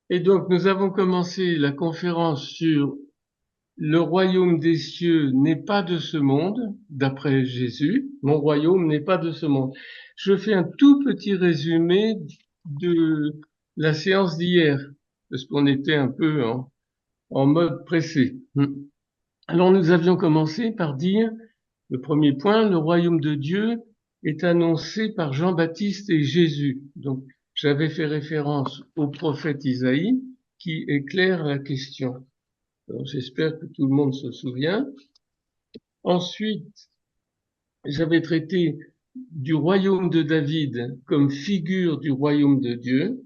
Et donc, nous avons commencé la conférence sur le royaume des cieux n'est pas de ce monde, d'après Jésus. Mon royaume n'est pas de ce monde. Je fais un tout petit résumé de la séance d'hier, parce qu'on était un peu en mode pressé. Alors, nous avions commencé par dire, le premier point, le royaume de Dieu est annoncé par Jean-Baptiste et Jésus. Donc, j'avais fait référence au prophète Isaïe qui éclaire la question. Alors, j'espère que tout le monde se souvient. Ensuite, j'avais traité du royaume de David comme figure du royaume de Dieu,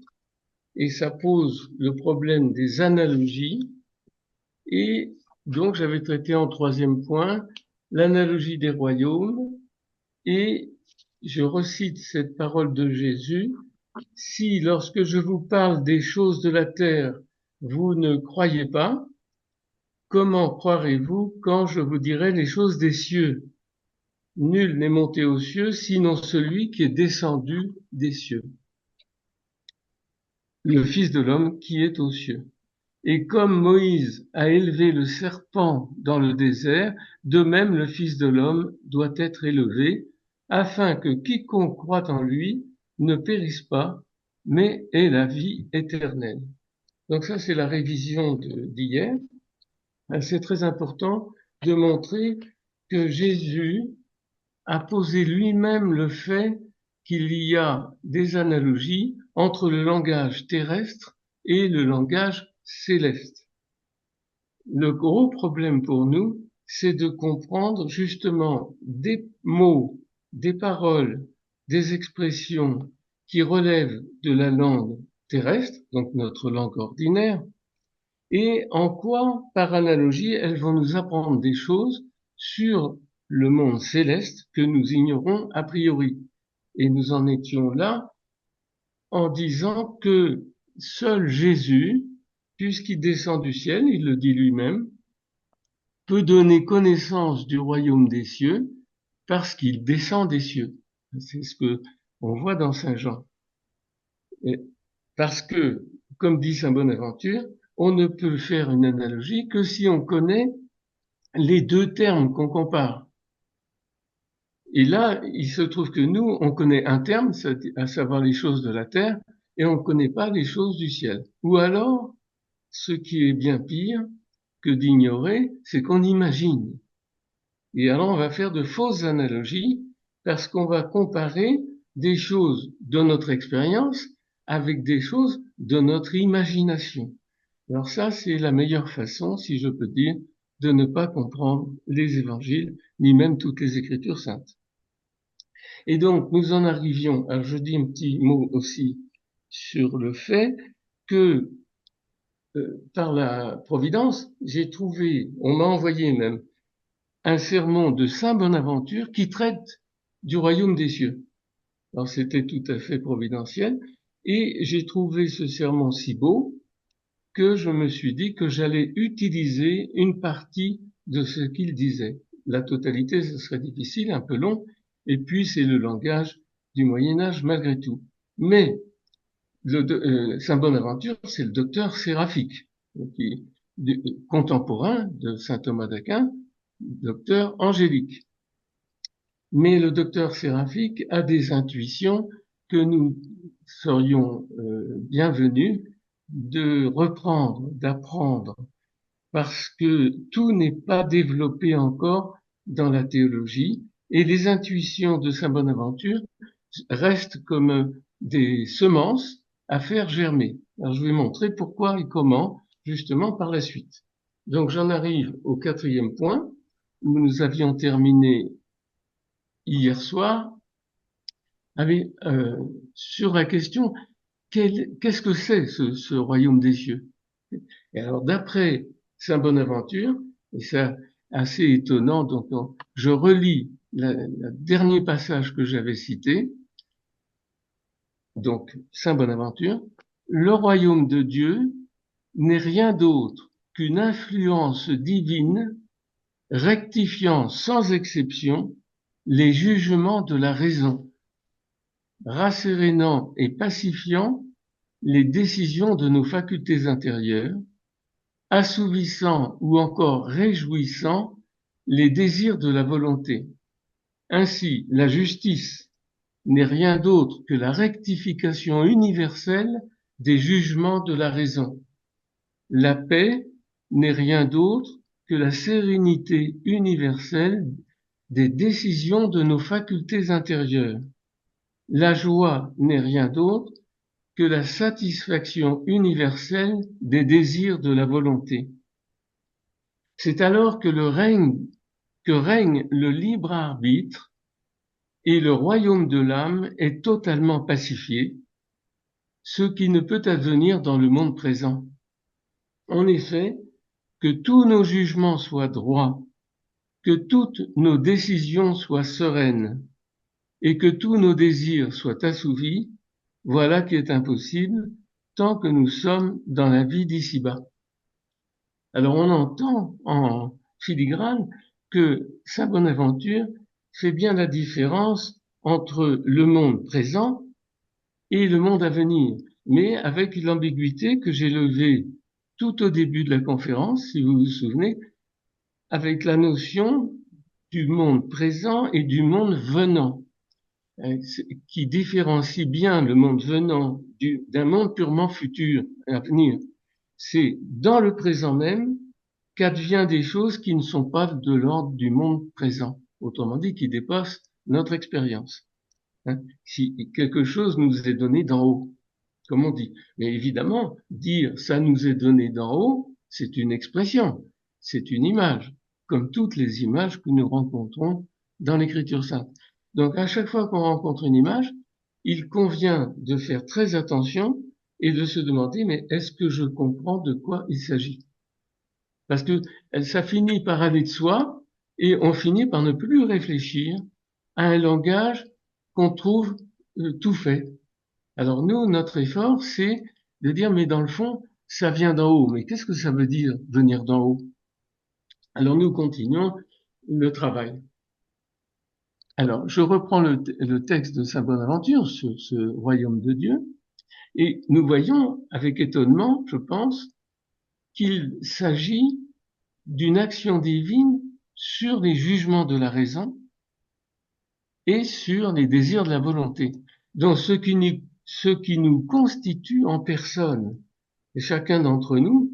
et ça pose le problème des analogies. Et donc, j'avais traité en troisième point l'analogie des royaumes, et je recite cette parole de Jésus. Si, lorsque je vous parle des choses de la terre, vous ne croyez pas, comment croirez-vous quand je vous dirai les choses des cieux? Nul n'est monté aux cieux, sinon celui qui est descendu des cieux, le Fils de l'homme qui est aux cieux. Et comme Moïse a élevé le serpent dans le désert, de même le Fils de l'homme doit être élevé, afin que quiconque croit en lui ne périsse pas, mais ait la vie éternelle. Donc ça, c'est la révision d'hier. C'est très important de montrer que Jésus a posé lui-même le fait qu'il y a des analogies entre le langage terrestre et le langage céleste. Le gros problème pour nous, c'est de comprendre justement des mots, des paroles, des expressions qui relèvent de la langue terrestre, donc notre langue ordinaire, et en quoi, par analogie, elles vont nous apprendre des choses sur le monde céleste que nous ignorons a priori. Et nous en étions là en disant que seul Jésus, puisqu'il descend du ciel, il le dit lui-même, peut donner connaissance du royaume des cieux parce qu'il descend des cieux. C'est ce que on voit dans Saint Jean. Et parce que, comme dit Saint Bonaventure, on ne peut faire une analogie que si on connaît les deux termes qu'on compare. Et là, il se trouve que nous, on connaît un terme, à savoir les choses de la terre, et on ne connaît pas les choses du ciel. Ou alors, ce qui est bien pire que d'ignorer, c'est qu'on imagine. Et alors, on va faire de fausses analogies parce qu'on va comparer des choses de notre expérience avec des choses de notre imagination. Alors ça, c'est la meilleure façon, si je peux dire, de ne pas comprendre les évangiles, ni même toutes les écritures saintes. Et donc, nous en arrivions, alors je dis un petit mot aussi sur le fait que par la Providence, j'ai trouvé, on m'a envoyé même, un sermon de Saint Bonaventure qui traite du royaume des cieux. Alors c'était tout à fait providentiel, et j'ai trouvé ce sermon si beau que je me suis dit que j'allais utiliser une partie de ce qu'il disait. La totalité, ce serait difficile, un peu long, et puis c'est le langage du Moyen Âge malgré tout. Mais Saint Bonaventure, c'est le docteur séraphique, qui, contemporain de Saint Thomas d'Aquin, docteur angélique. Mais le docteur séraphique a des intuitions que nous serions bienvenus de reprendre, d'apprendre, parce que tout n'est pas développé encore dans la théologie, et les intuitions de Saint Bonaventure restent comme des semences à faire germer. Alors je vais montrer pourquoi et comment, justement, par la suite. Donc j'en arrive au quatrième point, où nous avions terminé hier soir, avec, sur la question qu'est-ce que c'est ce royaume des cieux? Et alors, d'après Saint Bonaventure, et c'est assez étonnant, donc je relis le dernier passage que j'avais cité, donc Saint Bonaventure, le royaume de Dieu n'est rien d'autre qu'une influence divine rectifiant sans exception les jugements de la raison, rassérénant et pacifiant les décisions de nos facultés intérieures, assouvissant ou encore réjouissant les désirs de la volonté. Ainsi, la justice n'est rien d'autre que la rectification universelle des jugements de la raison. La paix n'est rien d'autre que la sérénité universelle des décisions de nos facultés intérieures. La joie n'est rien d'autre que la satisfaction universelle des désirs de la volonté. C'est alors que règne le libre arbitre et le royaume de l'âme est totalement pacifié, ce qui ne peut advenir dans le monde présent. En effet, que tous nos jugements soient droits, que toutes nos décisions soient sereines et que tous nos désirs soient assouvis, voilà qui est impossible tant que nous sommes dans la vie d'ici-bas. Alors on entend en filigrane que Saint Bonaventure fait bien la différence entre le monde présent et le monde à venir, mais avec l'ambiguïté que j'ai levée tout au début de la conférence, si vous vous souvenez, avec la notion du monde présent et du monde venant, qui différencie bien le monde venant d'un monde purement futur, à venir. C'est dans le présent même qu'advient des choses qui ne sont pas de l'ordre du monde présent, autrement dit, qui dépassent notre expérience. Si quelque chose nous est donné d'en haut, comme on dit. Mais évidemment, dire ça nous est donné d'en haut, c'est une expression, c'est une image, comme toutes les images que nous rencontrons dans l'Écriture sainte. Donc à chaque fois qu'on rencontre une image, il convient de faire très attention et de se demander, mais est-ce que je comprends de quoi il s'agit? Parce que ça finit par aller de soi et on finit par ne plus réfléchir à un langage qu'on trouve tout fait. Alors nous, notre effort, c'est de dire, mais dans le fond, ça vient d'en haut. Mais qu'est-ce que ça veut dire, venir d'en haut? Alors nous continuons le travail. Alors, je reprends le texte de Saint Bonaventure sur ce royaume de Dieu, et nous voyons avec étonnement, je pense, qu'il s'agit d'une action divine sur les jugements de la raison et sur les désirs de la volonté. Donc ce qui nous constitue en personne, et chacun d'entre nous,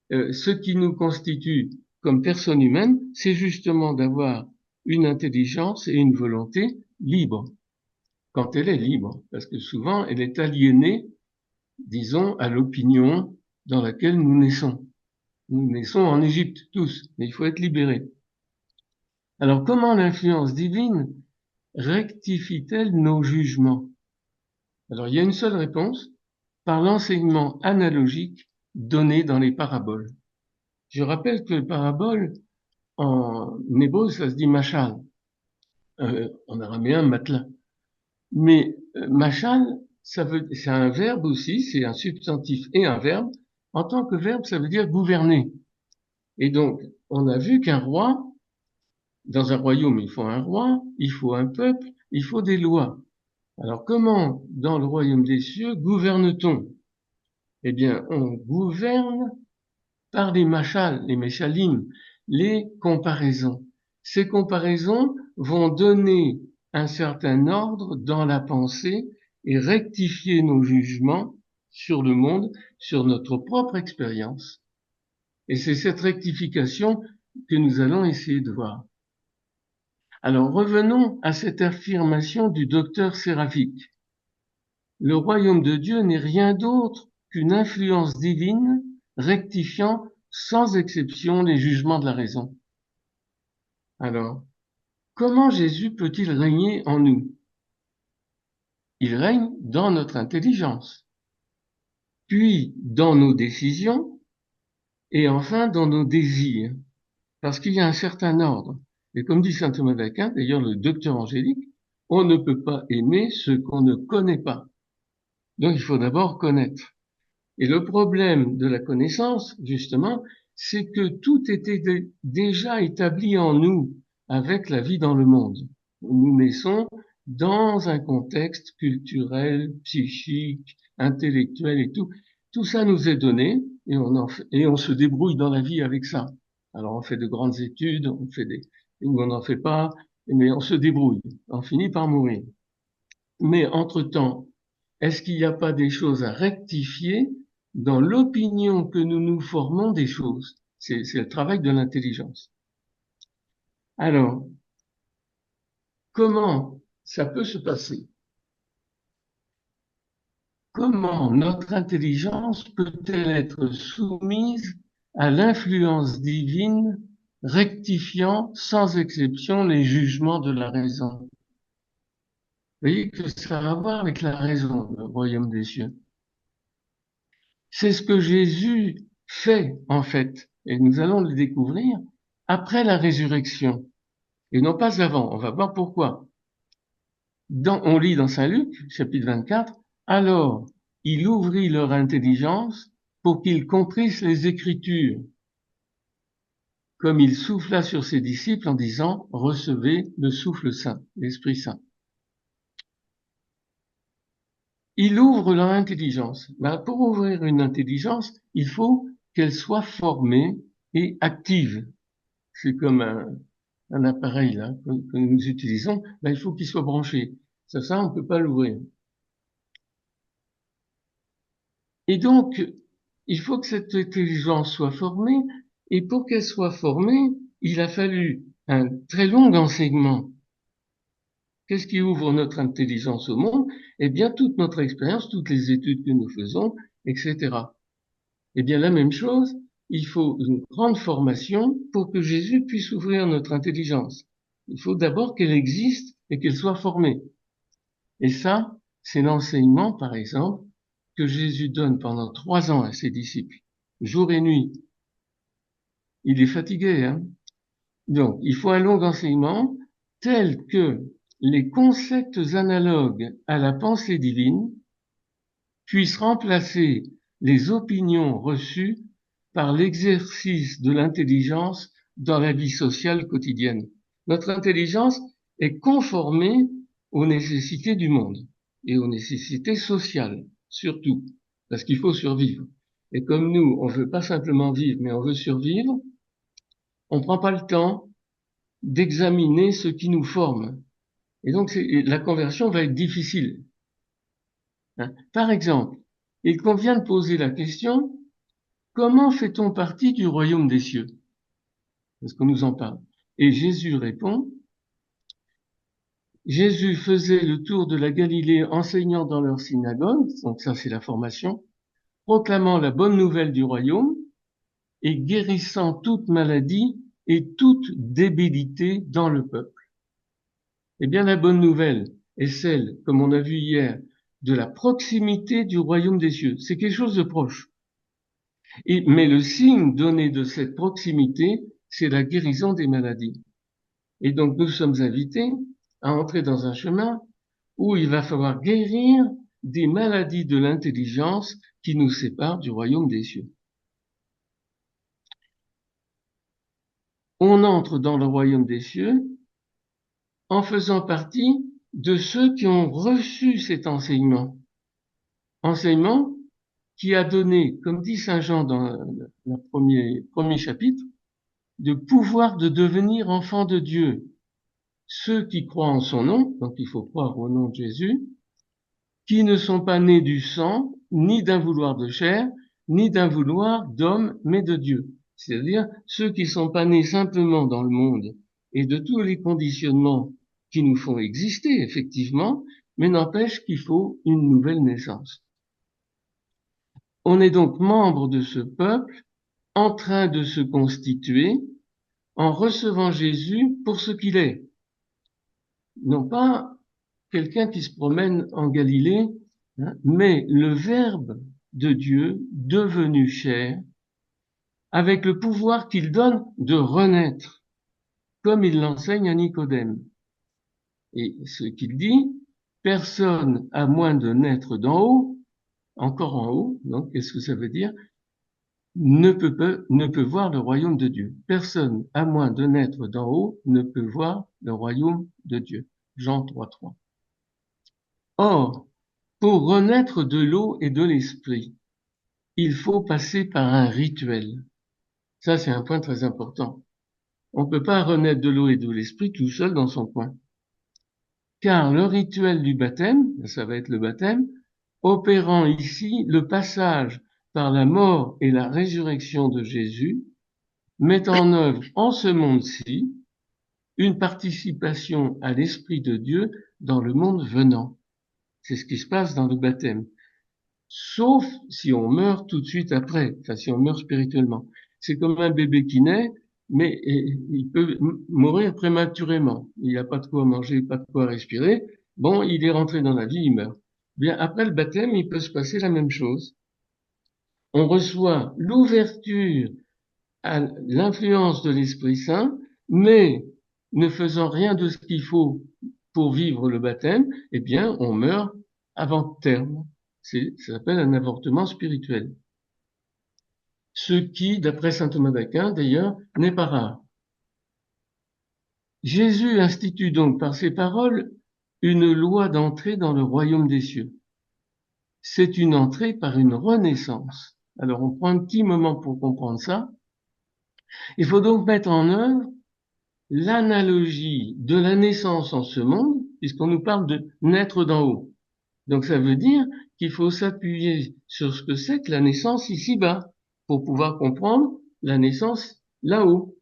ce qui nous constitue comme personne humaine, c'est justement d'avoir une intelligence et une volonté libre, quand elle est libre, parce que souvent elle est aliénée, disons, à l'opinion dans laquelle nous naissons. Nous naissons en Égypte, tous, mais il faut être libérés. Alors comment l'influence divine rectifie-t-elle nos jugements? Alors il y a une seule réponse, par l'enseignement analogique donné dans les paraboles. Je rappelle que les paraboles, en hébreu, ça se dit machal, en araméen matelas. Mais machal, c'est un verbe aussi, c'est un substantif et un verbe. En tant que verbe, ça veut dire gouverner. Et donc, on a vu qu'un roi, dans un royaume, il faut un roi, il faut un peuple, il faut des lois. Alors, comment, dans le royaume des cieux, gouverne-t-on? Eh bien, on gouverne par les machals, les meshalim, les comparaisons. Ces comparaisons vont donner un certain ordre dans la pensée et rectifier nos jugements sur le monde, sur notre propre expérience. Et c'est cette rectification que nous allons essayer de voir. Alors revenons à cette affirmation du docteur Séraphique. Le royaume de Dieu n'est rien d'autre qu'une influence divine rectifiant sans exception les jugements de la raison. Alors, comment Jésus peut-il régner en nous? Il règne dans notre intelligence, puis dans nos décisions, et enfin dans nos désirs, parce qu'il y a un certain ordre. Et comme dit saint Thomas d'Aquin, d'ailleurs le docteur angélique, on ne peut pas aimer ce qu'on ne connaît pas. Donc il faut d'abord connaître. Et le problème de la connaissance, justement, c'est que tout était déjà établi en nous avec la vie dans le monde. Nous naissons dans un contexte culturel, psychique, intellectuelle et tout ça nous est donné et on se débrouille dans la vie avec ça. Alors on fait de grandes études, ou on n'en fait pas, mais on se débrouille. On finit par mourir. Mais entre-temps, est-ce qu'il n'y a pas des choses à rectifier dans l'opinion que nous nous formons des choses? C'est le travail de l'intelligence. Alors, comment ça peut se passer? Comment notre intelligence peut-elle être soumise à l'influence divine, rectifiant sans exception les jugements de la raison? Vous voyez que ça a à voir avec la raison, le royaume des cieux. C'est ce que Jésus fait, en fait, et nous allons le découvrir après la résurrection, et non pas avant. On va voir pourquoi. On lit dans Saint Luc, chapitre 24, alors il ouvrit leur intelligence pour qu'ils comprissent les Écritures, comme il souffla sur ses disciples en disant, recevez le souffle saint, l'Esprit Saint. Il ouvre leur intelligence. Pour ouvrir une intelligence, il faut qu'elle soit formée et active. C'est comme un appareil là que nous utilisons. Il faut qu'il soit branché. Ça, on ne peut pas l'ouvrir. Et donc, il faut que cette intelligence soit formée. Et pour qu'elle soit formée, il a fallu un très long enseignement. Qu'est-ce qui ouvre notre intelligence au monde? Eh bien, toute notre expérience, toutes les études que nous faisons, etc. Eh bien, la même chose, il faut une grande formation pour que Jésus puisse ouvrir notre intelligence. Il faut d'abord qu'elle existe et qu'elle soit formée. Et ça, c'est l'enseignement, par exemple, que Jésus donne pendant 3 ans à ses disciples, jour et nuit. Il est fatigué, hein? Donc, il faut un long enseignement tel que les concepts analogues à la pensée divine puissent remplacer les opinions reçues par l'exercice de l'intelligence dans la vie sociale quotidienne. Notre intelligence est conformée aux nécessités du monde et aux nécessités sociales, surtout, parce qu'il faut survivre. Et comme nous, on veut pas simplement vivre, mais on veut survivre, on prend pas le temps d'examiner ce qui nous forme. Et donc, la conversion va être difficile. Hein. Par exemple, il convient de poser la question, comment fait-on partie du royaume des cieux? Parce qu'on nous en parle. Et Jésus répond, Jésus faisait le tour de la Galilée enseignant dans leur synagogue, donc ça c'est la formation, proclamant la bonne nouvelle du royaume et guérissant toute maladie et toute débilité dans le peuple. Eh bien, la bonne nouvelle est celle, comme on a vu hier, de la proximité du royaume des cieux. C'est quelque chose de proche. Mais le signe donné de cette proximité, c'est la guérison des maladies. Et donc, nous sommes invités à entrer dans un chemin où il va falloir guérir des maladies de l'intelligence qui nous séparent du royaume des cieux. On entre dans le royaume des cieux en faisant partie de ceux qui ont reçu cet enseignement. Enseignement qui a donné, comme dit Saint Jean dans le premier chapitre, de pouvoir de devenir enfants de Dieu. Ceux qui croient en son nom, donc il faut croire au nom de Jésus, qui ne sont pas nés du sang, ni d'un vouloir de chair, ni d'un vouloir d'homme, mais de Dieu. C'est-à-dire ceux qui ne sont pas nés simplement dans le monde et de tous les conditionnements qui nous font exister, effectivement, mais n'empêche qu'il faut une nouvelle naissance. On est donc membre de ce peuple en train de se constituer en recevant Jésus pour ce qu'il est. Non pas quelqu'un qui se promène en Galilée, hein, mais le Verbe de Dieu devenu chair, avec le pouvoir qu'il donne de renaître, comme il l'enseigne à Nicodème. Et ce qu'il dit, personne à moins de naître d'en haut, encore en haut, donc qu'est-ce que ça veut dire? Ne peut voir le royaume de Dieu. Personne, à moins de naître d'en haut, ne peut voir le royaume de Dieu. Jean 3:3. Or, Pour renaître de l'eau et de l'esprit, il faut passer par un rituel. Ça, c'est un point très important. On ne peut pas renaître de l'eau et de l'esprit tout seul dans son coin. Car le rituel du baptême, ça va être le baptême, opérant ici le passage par la mort et la résurrection de Jésus, met en œuvre en ce monde-ci une participation à l'Esprit de Dieu dans le monde venant. C'est ce qui se passe dans le baptême. Sauf si on meurt tout de suite après, enfin si on meurt spirituellement. C'est comme un bébé qui naît, mais il peut mourir prématurément. Il n'a pas de quoi manger, pas de quoi respirer. Bon, il est rentré dans la vie, il meurt. Bien, après le baptême, il peut se passer la même chose. On reçoit l'ouverture à l'influence de l'Esprit Saint, mais ne faisant rien de ce qu'il faut pour vivre le baptême, eh bien, on meurt avant terme. Ça s'appelle un avortement spirituel. Ce qui, d'après saint Thomas d'Aquin, d'ailleurs, n'est pas rare. Jésus institue donc par ses paroles une loi d'entrée dans le royaume des cieux. C'est une entrée par une renaissance. Alors, on prend un petit moment pour comprendre ça. Il faut donc mettre en œuvre l'analogie de la naissance en ce monde, puisqu'on nous parle de naître d'en haut. Donc ça veut dire qu'il faut s'appuyer sur ce que c'est que la naissance ici-bas, pour pouvoir comprendre la naissance là-haut.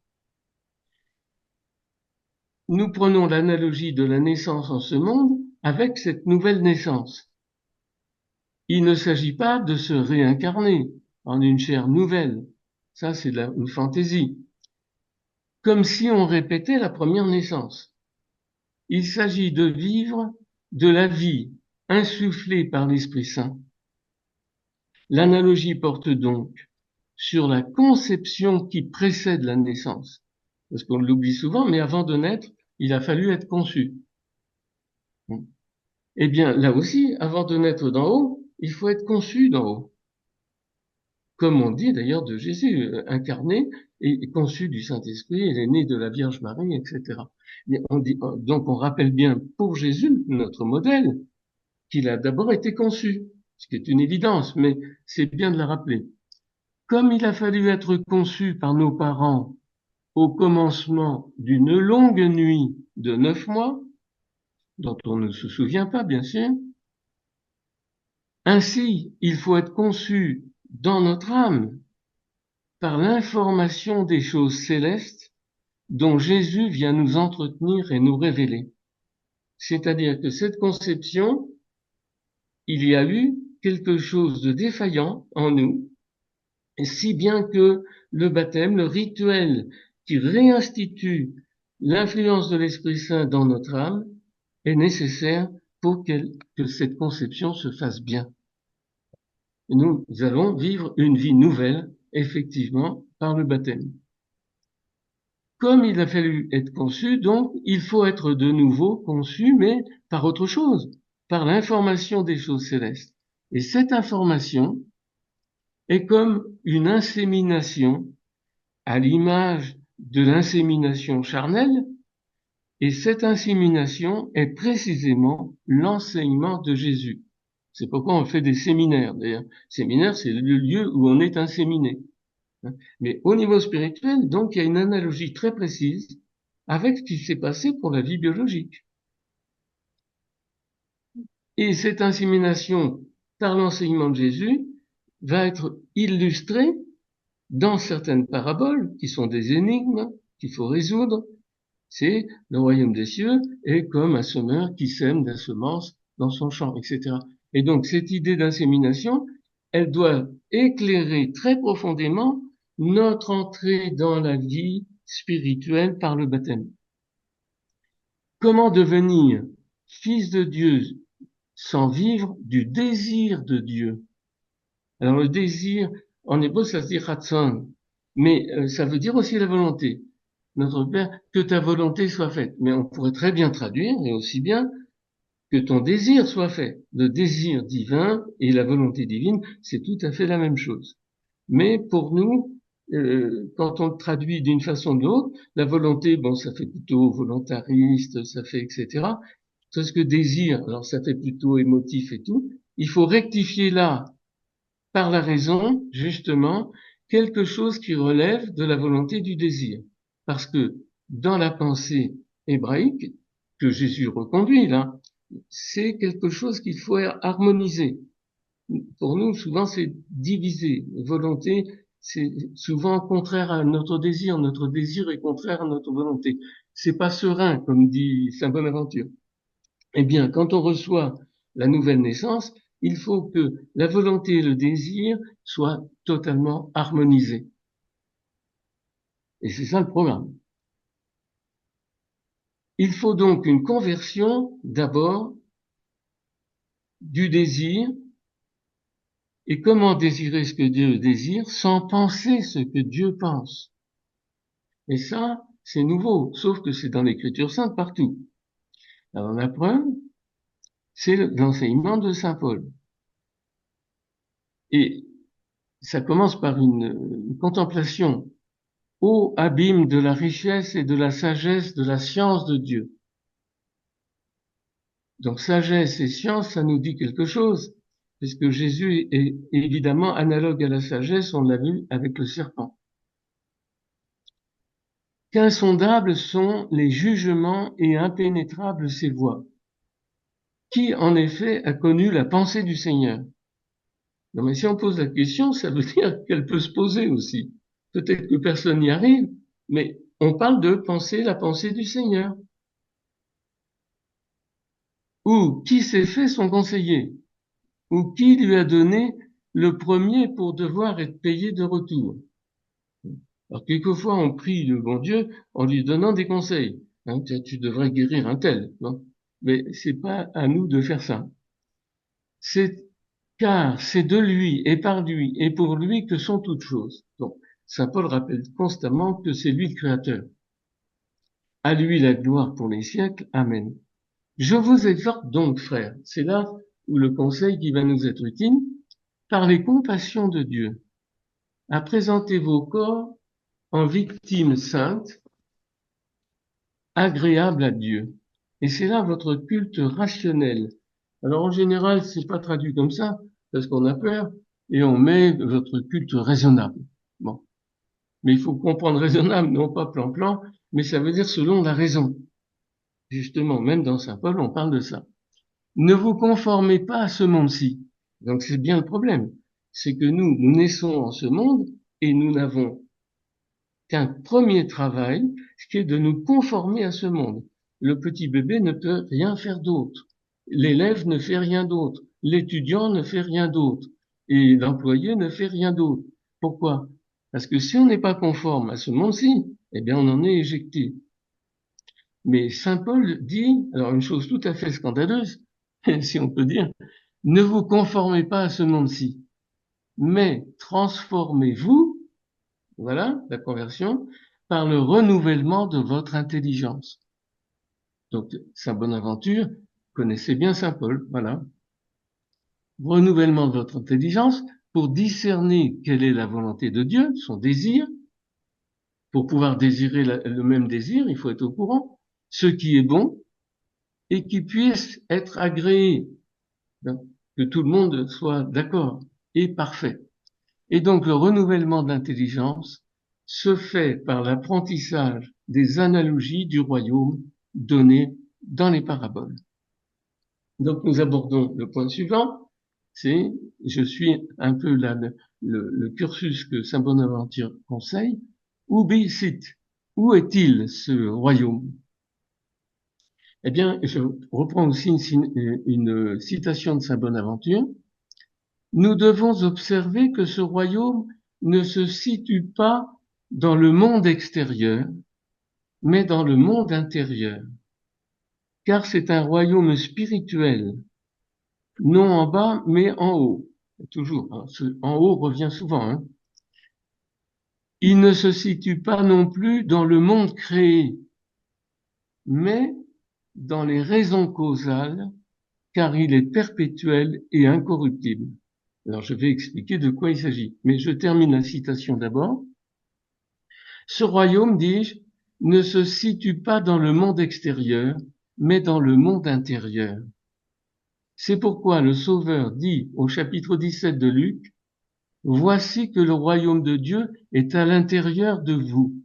Nous prenons l'analogie de la naissance en ce monde avec cette nouvelle naissance. Il ne s'agit pas de se réincarner en une chair nouvelle. Ça, c'est une fantaisie. Comme si on répétait la première naissance. Il s'agit de vivre de la vie insufflée par l'Esprit Saint. L'analogie porte donc sur la conception qui précède la naissance. Parce qu'on l'oublie souvent, mais avant de naître, il a fallu être conçu. Eh bien, là aussi, avant de naître d'en haut, il faut être conçu d'en haut. Comme on dit d'ailleurs de Jésus, incarné et conçu du Saint-Esprit, il est né de la Vierge Marie, etc. Donc on rappelle bien pour Jésus, notre modèle, qu'il a d'abord été conçu, ce qui est une évidence, mais c'est bien de la rappeler. Comme il a fallu être conçu par nos parents au commencement d'une longue nuit de 9 mois, dont on ne se souvient pas, bien sûr, ainsi il faut être conçu dans notre âme par l'information des choses célestes dont Jésus vient nous entretenir et nous révéler. C'est-à-dire que cette conception, il y a eu quelque chose de défaillant en nous, si bien que le baptême, le rituel qui réinstitue l'influence de l'Esprit Saint dans notre âme, est nécessaire pour que cette conception se fasse bien. Et nous allons vivre une vie nouvelle, effectivement, par le baptême. Comme il a fallu être conçu, donc, il faut être de nouveau conçu, mais par autre chose, par l'information des choses célestes. Et cette information est comme une insémination à l'image de l'insémination charnelle, et cette insémination est précisément l'enseignement de Jésus. C'est pourquoi on fait des séminaires, d'ailleurs. Séminaire, c'est le lieu où on est inséminé. Mais au niveau spirituel, donc, il y a une analogie très précise avec ce qui s'est passé pour la vie biologique. Et cette insémination par l'enseignement de Jésus va être illustrée dans certaines paraboles qui sont des énigmes qu'il faut résoudre. C'est le royaume des cieux est comme un semeur qui sème des semences dans son champ, etc. Et donc cette idée d'insémination, elle doit éclairer très profondément notre entrée dans la vie spirituelle par le baptême. Comment devenir fils de Dieu sans vivre du désir de Dieu? Alors le désir, en hébreu, ça se dit ratson, mais ça veut dire aussi la volonté. Notre Père, que ta volonté soit faite. Mais on pourrait très bien traduire, et aussi bien, que ton désir soit fait. Le désir divin et la volonté divine, c'est tout à fait la même chose. Mais pour nous, quand on le traduit d'une façon ou de l'autre, la volonté, bon, ça fait plutôt volontariste, ça fait etc. Parce que désir, alors ça fait plutôt émotif et tout. il faut rectifier là, par la raison, justement, quelque chose qui relève de la volonté du désir. Parce que dans la pensée hébraïque, que Jésus reconduit là, c'est quelque chose qu'il faut harmoniser. Pour nous, souvent, c'est divisé. Volonté, c'est souvent contraire à notre désir. Notre désir est contraire à notre volonté. C'est pas serein, comme dit Saint Bonaventure. Eh bien, quand on reçoit la nouvelle naissance, il faut que la volonté et le désir soient totalement harmonisés. Et c'est ça le programme. Il faut donc une conversion d'abord du désir. Et comment désirer ce que Dieu désire sans penser ce que Dieu pense? Et ça, c'est nouveau, sauf que c'est dans l'Écriture sainte partout. Alors la preuve, c'est l'enseignement de Saint Paul. Et ça commence par une contemplation. Ô abîme de la richesse et de la sagesse de la science de Dieu. Donc sagesse et science, ça nous dit quelque chose, puisque Jésus est évidemment analogue à la sagesse, on l'a vu avec le serpent. Qu'insondables sont les jugements et impénétrables ses voies. Qui, en effet, a connu la pensée du Seigneur? Non, mais si on pose la question, ça veut dire qu'elle peut se poser aussi. Peut-être que personne n'y arrive, mais on parle de penser la pensée du Seigneur. Ou qui s'est fait son conseiller? Ou qui lui a donné le premier pour devoir être payé de retour? Alors, quelquefois, on prie le bon Dieu en lui donnant des conseils. Hein, tu devrais guérir un tel, non? Mais c'est pas à nous de faire ça. C'est car c'est de lui et par lui et pour lui que sont toutes choses. Donc, Saint Paul rappelle constamment que c'est lui le créateur. À lui la gloire pour les siècles. Amen. Je vous exhorte donc, frères, c'est là où le conseil qui va nous être utile, par les compassions de Dieu, à présenter vos corps en victimes saintes, agréables à Dieu. Et c'est là votre culte rationnel. Alors en général, c'est pas traduit comme ça, parce qu'on a peur, et on met votre culte raisonnable. Bon. Mais il faut comprendre raisonnable, non pas plan-plan, mais ça veut dire selon la raison. Justement, même dans Saint Paul, on parle de ça. Ne vous conformez pas à ce monde-ci. Donc c'est bien le problème. C'est que nous naissons en ce monde et nous n'avons qu'un premier travail, ce qui est de nous conformer à ce monde. Le petit bébé ne peut rien faire d'autre. L'élève ne fait rien d'autre. L'étudiant ne fait rien d'autre. Et l'employé ne fait rien d'autre. Pourquoi? Parce que si on n'est pas conforme à ce monde-ci, eh bien on en est éjecté. Mais Saint Paul dit, alors une chose tout à fait scandaleuse, si on peut dire, ne vous conformez pas à ce monde-ci, mais transformez-vous, voilà la conversion, par le renouvellement de votre intelligence. Donc, Saint Bonaventure connaissait bien Saint Paul, voilà. Renouvellement de votre intelligence pour discerner quelle est la volonté de Dieu, son désir. Pour pouvoir désirer le même désir, il faut être au courant, ce qui est bon et qui puisse être agréé, que tout le monde soit d'accord et parfait. Et donc le renouvellement de l'intelligence se fait par l'apprentissage des analogies du royaume données dans les paraboles. Donc nous abordons le point suivant, c'est, je suis un peu là le cursus que Saint Bonaventure conseille, ubi sit, où est-il ce royaume? Eh bien, je reprends aussi une citation de Saint Bonaventure. Nous devons observer que ce royaume ne se situe pas dans le monde extérieur, mais dans le monde intérieur, car c'est un royaume spirituel, non en bas, mais en haut. Toujours, hein, en haut revient souvent. Hein. Il ne se situe pas non plus dans le monde créé, mais dans les raisons causales, car il est perpétuel et incorruptible. Alors je vais expliquer de quoi il s'agit, mais je termine la citation d'abord. Ce royaume, dis-je, ne se situe pas dans le monde extérieur, mais dans le monde intérieur. C'est pourquoi le Sauveur dit au chapitre 17 de Luc, voici que le royaume de Dieu est à l'intérieur de vous.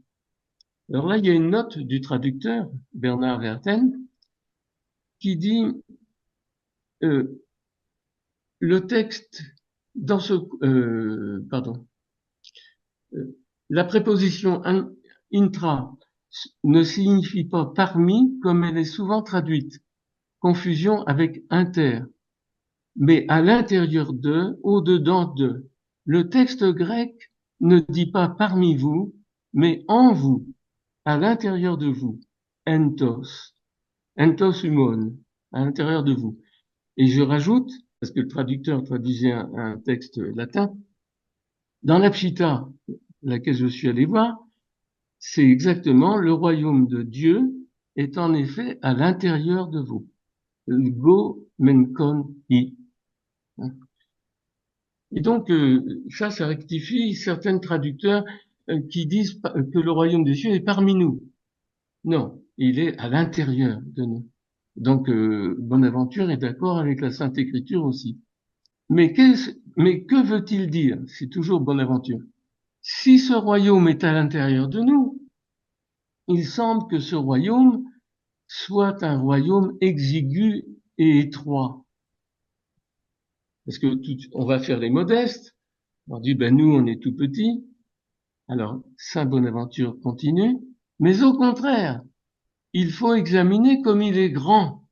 Alors là, il y a une note du traducteur, Bernard Verten, qui dit, euh, le texte dans ce, pardon, la préposition intra ne signifie pas parmi comme elle est souvent traduite. Confusion avec inter, mais à l'intérieur de, au-dedans de. Le texte grec ne dit pas parmi vous, mais en vous, à l'intérieur de vous. Entos, entos humon, à l'intérieur de vous. Et je rajoute, parce que le traducteur traduisait un texte latin, dans la Pshita, laquelle je suis allé voir, c'est exactement le royaume de Dieu est en effet à l'intérieur de vous. Go menkon i. Et donc, ça rectifie certains traducteurs qui disent que le royaume des cieux est parmi nous. Non, il est à l'intérieur de nous. Donc, Bonaventure est d'accord avec la Sainte Écriture aussi. Mais que veut-il dire? C'est toujours Bonaventure. Si ce royaume est à l'intérieur de nous, il semble que ce royaume soit un royaume exigu et étroit. Parce que on va faire les modestes. On dit, ben nous, on est tout petits. Alors, Saint Bonaventure continue. Mais au contraire, il faut examiner comme il est grand.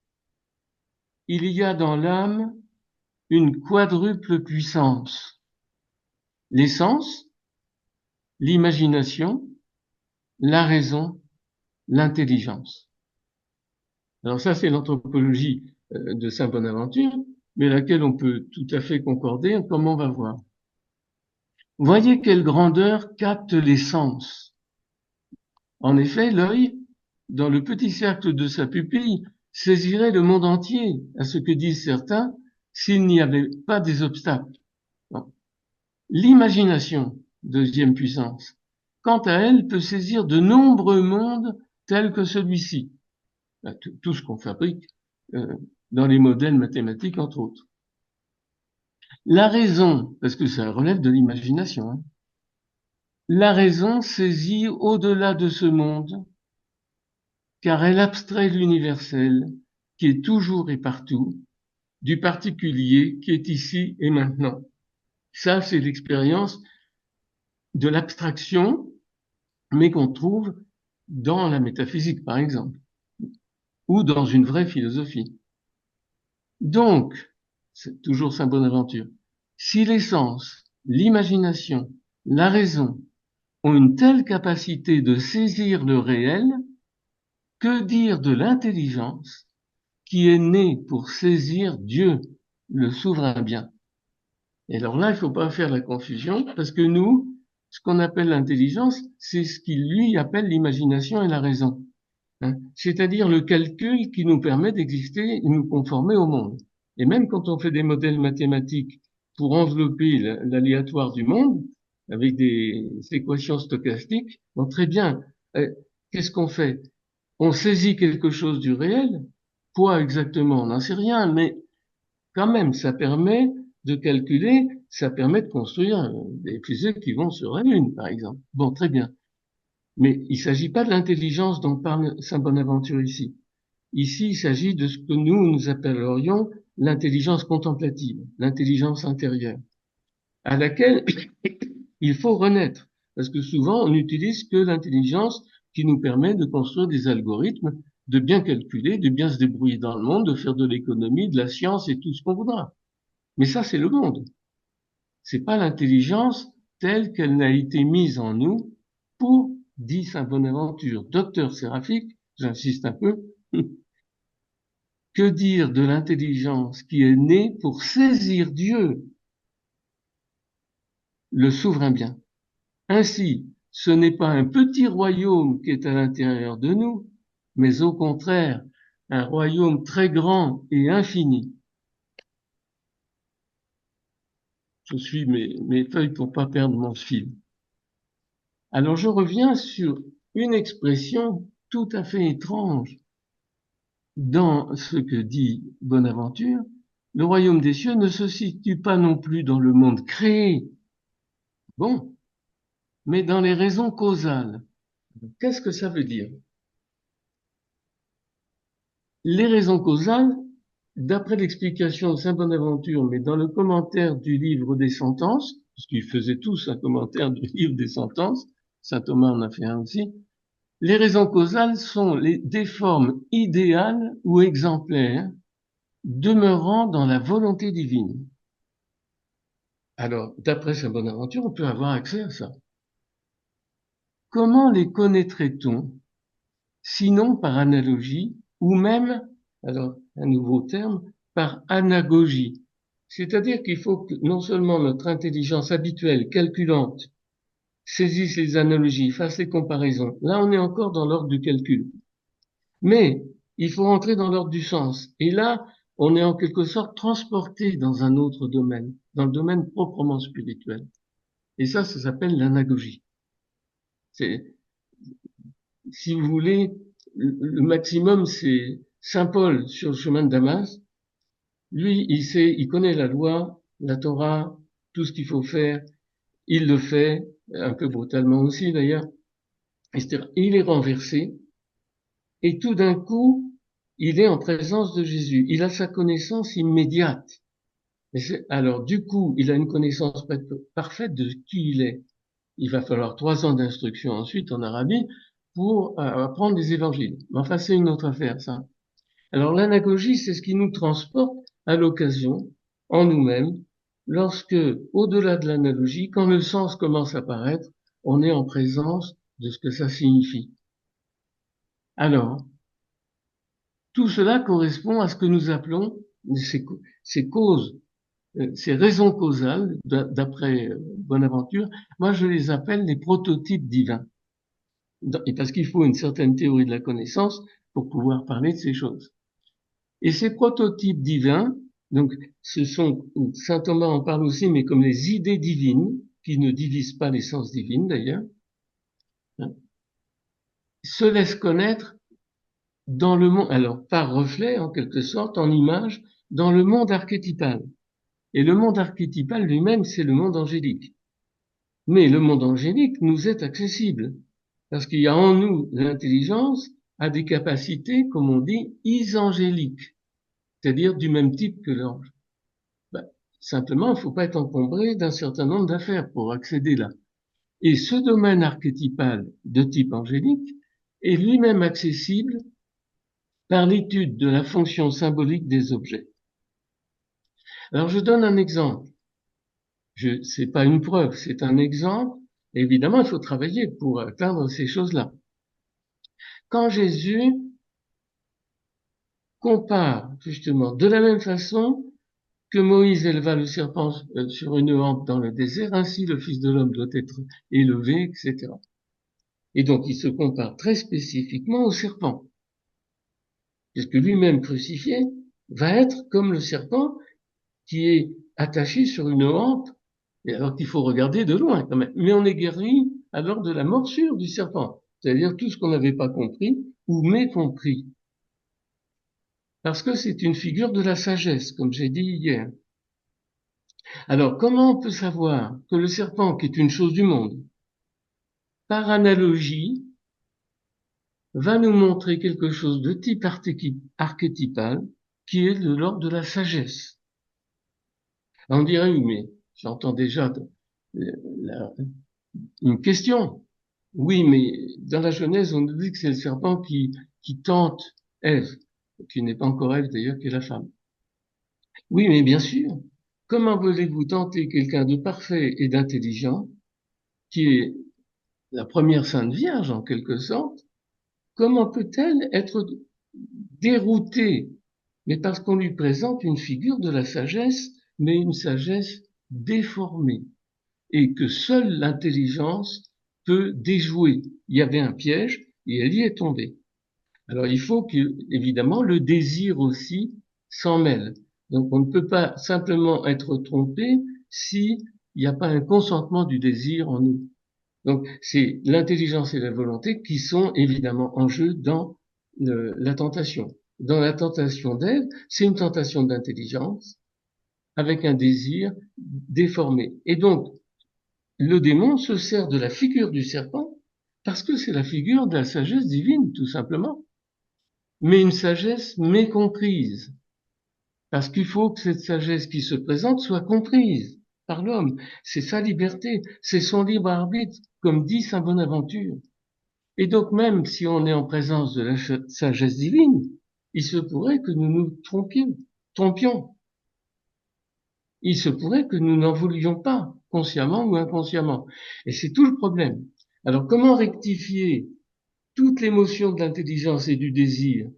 Il y a dans l'âme une quadruple puissance. L'essence, l'imagination, la raison, l'intelligence. Alors ça, c'est l'anthropologie de Saint Bonaventure, mais laquelle on peut tout à fait concorder, comme on va voir. Voyez quelle grandeur capte les sens. En effet, l'œil, dans le petit cercle de sa pupille, saisirait le monde entier, à ce que disent certains, s'il n'y avait pas des obstacles. L'imagination, deuxième puissance, quant à elle, peut saisir de nombreux mondes tels que celui-ci. Tout ce qu'on fabrique dans les modèles mathématiques, entre autres. La raison, parce que ça relève de l'imagination, hein, la raison saisit au-delà de ce monde, car elle abstrait l'universel, qui est toujours et partout, du particulier qui est ici et maintenant. Ça, c'est l'expérience de l'abstraction, mais qu'on trouve dans la métaphysique, par exemple, ou dans une vraie philosophie. Donc, c'est toujours Saint Bonaventure, si l'essence, l'imagination, la raison ont une telle capacité de saisir le réel, que dire de l'intelligence qui est née pour saisir Dieu, le souverain bien? Et alors là, il ne faut pas faire la confusion, parce que nous, ce qu'on appelle l'intelligence, c'est ce qu'il lui appelle l'imagination et la raison. Hein, c'est-à-dire le calcul qui nous permet d'exister et nous conformer au monde. Et même quand on fait des modèles mathématiques pour envelopper l'aléatoire du monde, avec des équations stochastiques, bon, très bien. Qu'est-ce qu'on fait? On saisit quelque chose du réel. Quoi exactement? On n'en sait rien, mais quand même, ça permet de calculer, ça permet de construire des fusées qui vont sur la Lune, par exemple. Bon, très bien. Mais il ne s'agit pas de l'intelligence dont parle Saint Bonaventure ici. Ici, il s'agit de ce que nous appellerions l'intelligence contemplative, l'intelligence intérieure, à laquelle il faut renaître. Parce que souvent, on n'utilise que l'intelligence qui nous permet de construire des algorithmes, de bien calculer, de bien se débrouiller dans le monde, de faire de l'économie, de la science et tout ce qu'on voudra. Mais ça, c'est le monde. C'est pas l'intelligence telle qu'elle n'a été mise en nous pour, dit Saint Bonaventure, docteur séraphique, j'insiste un peu, que dire de l'intelligence qui est née pour saisir Dieu, le souverain bien? Ainsi, ce n'est pas un petit royaume qui est à l'intérieur de nous, mais au contraire, un royaume très grand et infini. Je suis mes feuilles pour pas perdre mon fil. Alors je reviens sur une expression tout à fait étrange dans ce que dit Bonaventure, le royaume des cieux ne se situe pas non plus dans le monde créé, bon, mais dans les raisons causales. Qu'est-ce que ça veut dire? Les raisons causales, d'après l'explication de Saint Bonaventure, mais dans le commentaire du livre des sentences, puisqu'ils faisaient tous un commentaire du livre des sentences, Saint Thomas en a fait un aussi, les raisons causales sont des formes idéales ou exemplaires demeurant dans la volonté divine. Alors, d'après Saint Bonaventure, on peut avoir accès à ça. Comment les connaîtrait-on, sinon par analogie, ou même, alors un nouveau terme, par anagogie? C'est-à-dire qu'il faut que non seulement notre intelligence habituelle, calculante, saisisse les analogies, fasse les comparaisons. Là, on est encore dans l'ordre du calcul. Mais il faut rentrer dans l'ordre du sens. Et là, on est en quelque sorte transporté dans un autre domaine, dans le domaine proprement spirituel. Et ça s'appelle l'anagogie. C'est, si vous voulez, le maximum, c'est Saint Paul sur le chemin de Damas. Lui, il connaît la loi, la Torah, tout ce qu'il faut faire. Il le fait, un peu brutalement aussi d'ailleurs. C'est-à-dire, il est renversé et tout d'un coup, il est en présence de Jésus. Il a sa connaissance immédiate. Alors, du coup, il a une connaissance parfaite de qui il est. Il va falloir 3 ans d'instruction ensuite en Arabie pour apprendre les évangiles. Mais enfin, c'est une autre affaire, ça. Alors, l'anagogie, c'est ce qui nous transporte à l'occasion, en nous-mêmes, lorsque, au-delà de l'analogie, quand le sens commence à apparaître, on est en présence de ce que ça signifie. Alors, tout cela correspond à ce que nous appelons ces causes, ces raisons causales, d'après Bonaventure. Moi, je les appelle les prototypes divins. Et parce qu'il faut une certaine théorie de la connaissance pour pouvoir parler de ces choses. Et ces prototypes divins, donc, ce sont, Saint Thomas en parle aussi, mais comme les idées divines, qui ne divisent pas l'essence divine d'ailleurs, hein, se laissent connaître dans le monde, alors par reflet en quelque sorte, en image, dans le monde archétypal. Et le monde archétypal lui-même, c'est le monde angélique. Mais le monde angélique nous est accessible, parce qu'il y a en nous l'intelligence à des capacités, comme on dit, isangéliques, c'est-à-dire du même type que l'ange. Ben, simplement, il ne faut pas être encombré d'un certain nombre d'affaires pour accéder là. Et ce domaine archétypal de type angélique est lui-même accessible par l'étude de la fonction symbolique des objets. Alors, je donne un exemple. C'est pas une preuve, c'est un exemple. Évidemment, il faut travailler pour atteindre ces choses-là. Quand Jésus compare, justement, de la même façon que Moïse éleva le serpent sur une hampe dans le désert, ainsi le Fils de l'homme doit être élevé, etc. Et donc, il se compare très spécifiquement au serpent, puisque lui-même crucifié va être comme le serpent qui est attaché sur une hampe, et alors qu'il faut regarder de loin quand même. Mais on est guéri alors de la morsure du serpent, c'est-à-dire tout ce qu'on n'avait pas compris ou mécompris. Parce que c'est une figure de la sagesse, comme j'ai dit hier. Alors, comment on peut savoir que le serpent, qui est une chose du monde, par analogie, va nous montrer quelque chose de type archétypal, qui est de l'ordre de la sagesse? On dirait, oui, mais j'entends déjà une question. Oui, mais dans la Genèse, on nous dit que c'est le serpent qui tente Ève, qui n'est pas encore Ève d'ailleurs, qui est la femme. Oui, mais bien sûr. Comment voulez-vous tenter quelqu'un de parfait et d'intelligent, qui est la première Sainte Vierge en quelque sorte? Comment peut-elle être déroutée? Mais parce qu'on lui présente une figure de la sagesse, mais une sagesse déformée, et que seule l'intelligence peut déjouer. Il y avait un piège et elle y est tombée. Alors il faut que, évidemment, le désir aussi s'en mêle. Donc on ne peut pas simplement être trompé s'il n'y a pas un consentement du désir en nous. Donc c'est l'intelligence et la volonté qui sont évidemment en jeu dans la tentation. Dans la tentation d'Ève, c'est une tentation d'intelligence, avec un désir déformé. Et donc, le démon se sert de la figure du serpent parce que c'est la figure de la sagesse divine, tout simplement. Mais une sagesse mécomprise. Parce qu'il faut que cette sagesse qui se présente soit comprise par l'homme. C'est sa liberté, c'est son libre arbitre, comme dit saint Bonaventure. Et donc même si on est en présence de la sagesse divine, il se pourrait que nous nous trompions. Il se pourrait que nous n'en voulions pas, consciemment ou inconsciemment. Et c'est tout le problème. Alors comment rectifier toute l'émotion de l'intelligence et du désir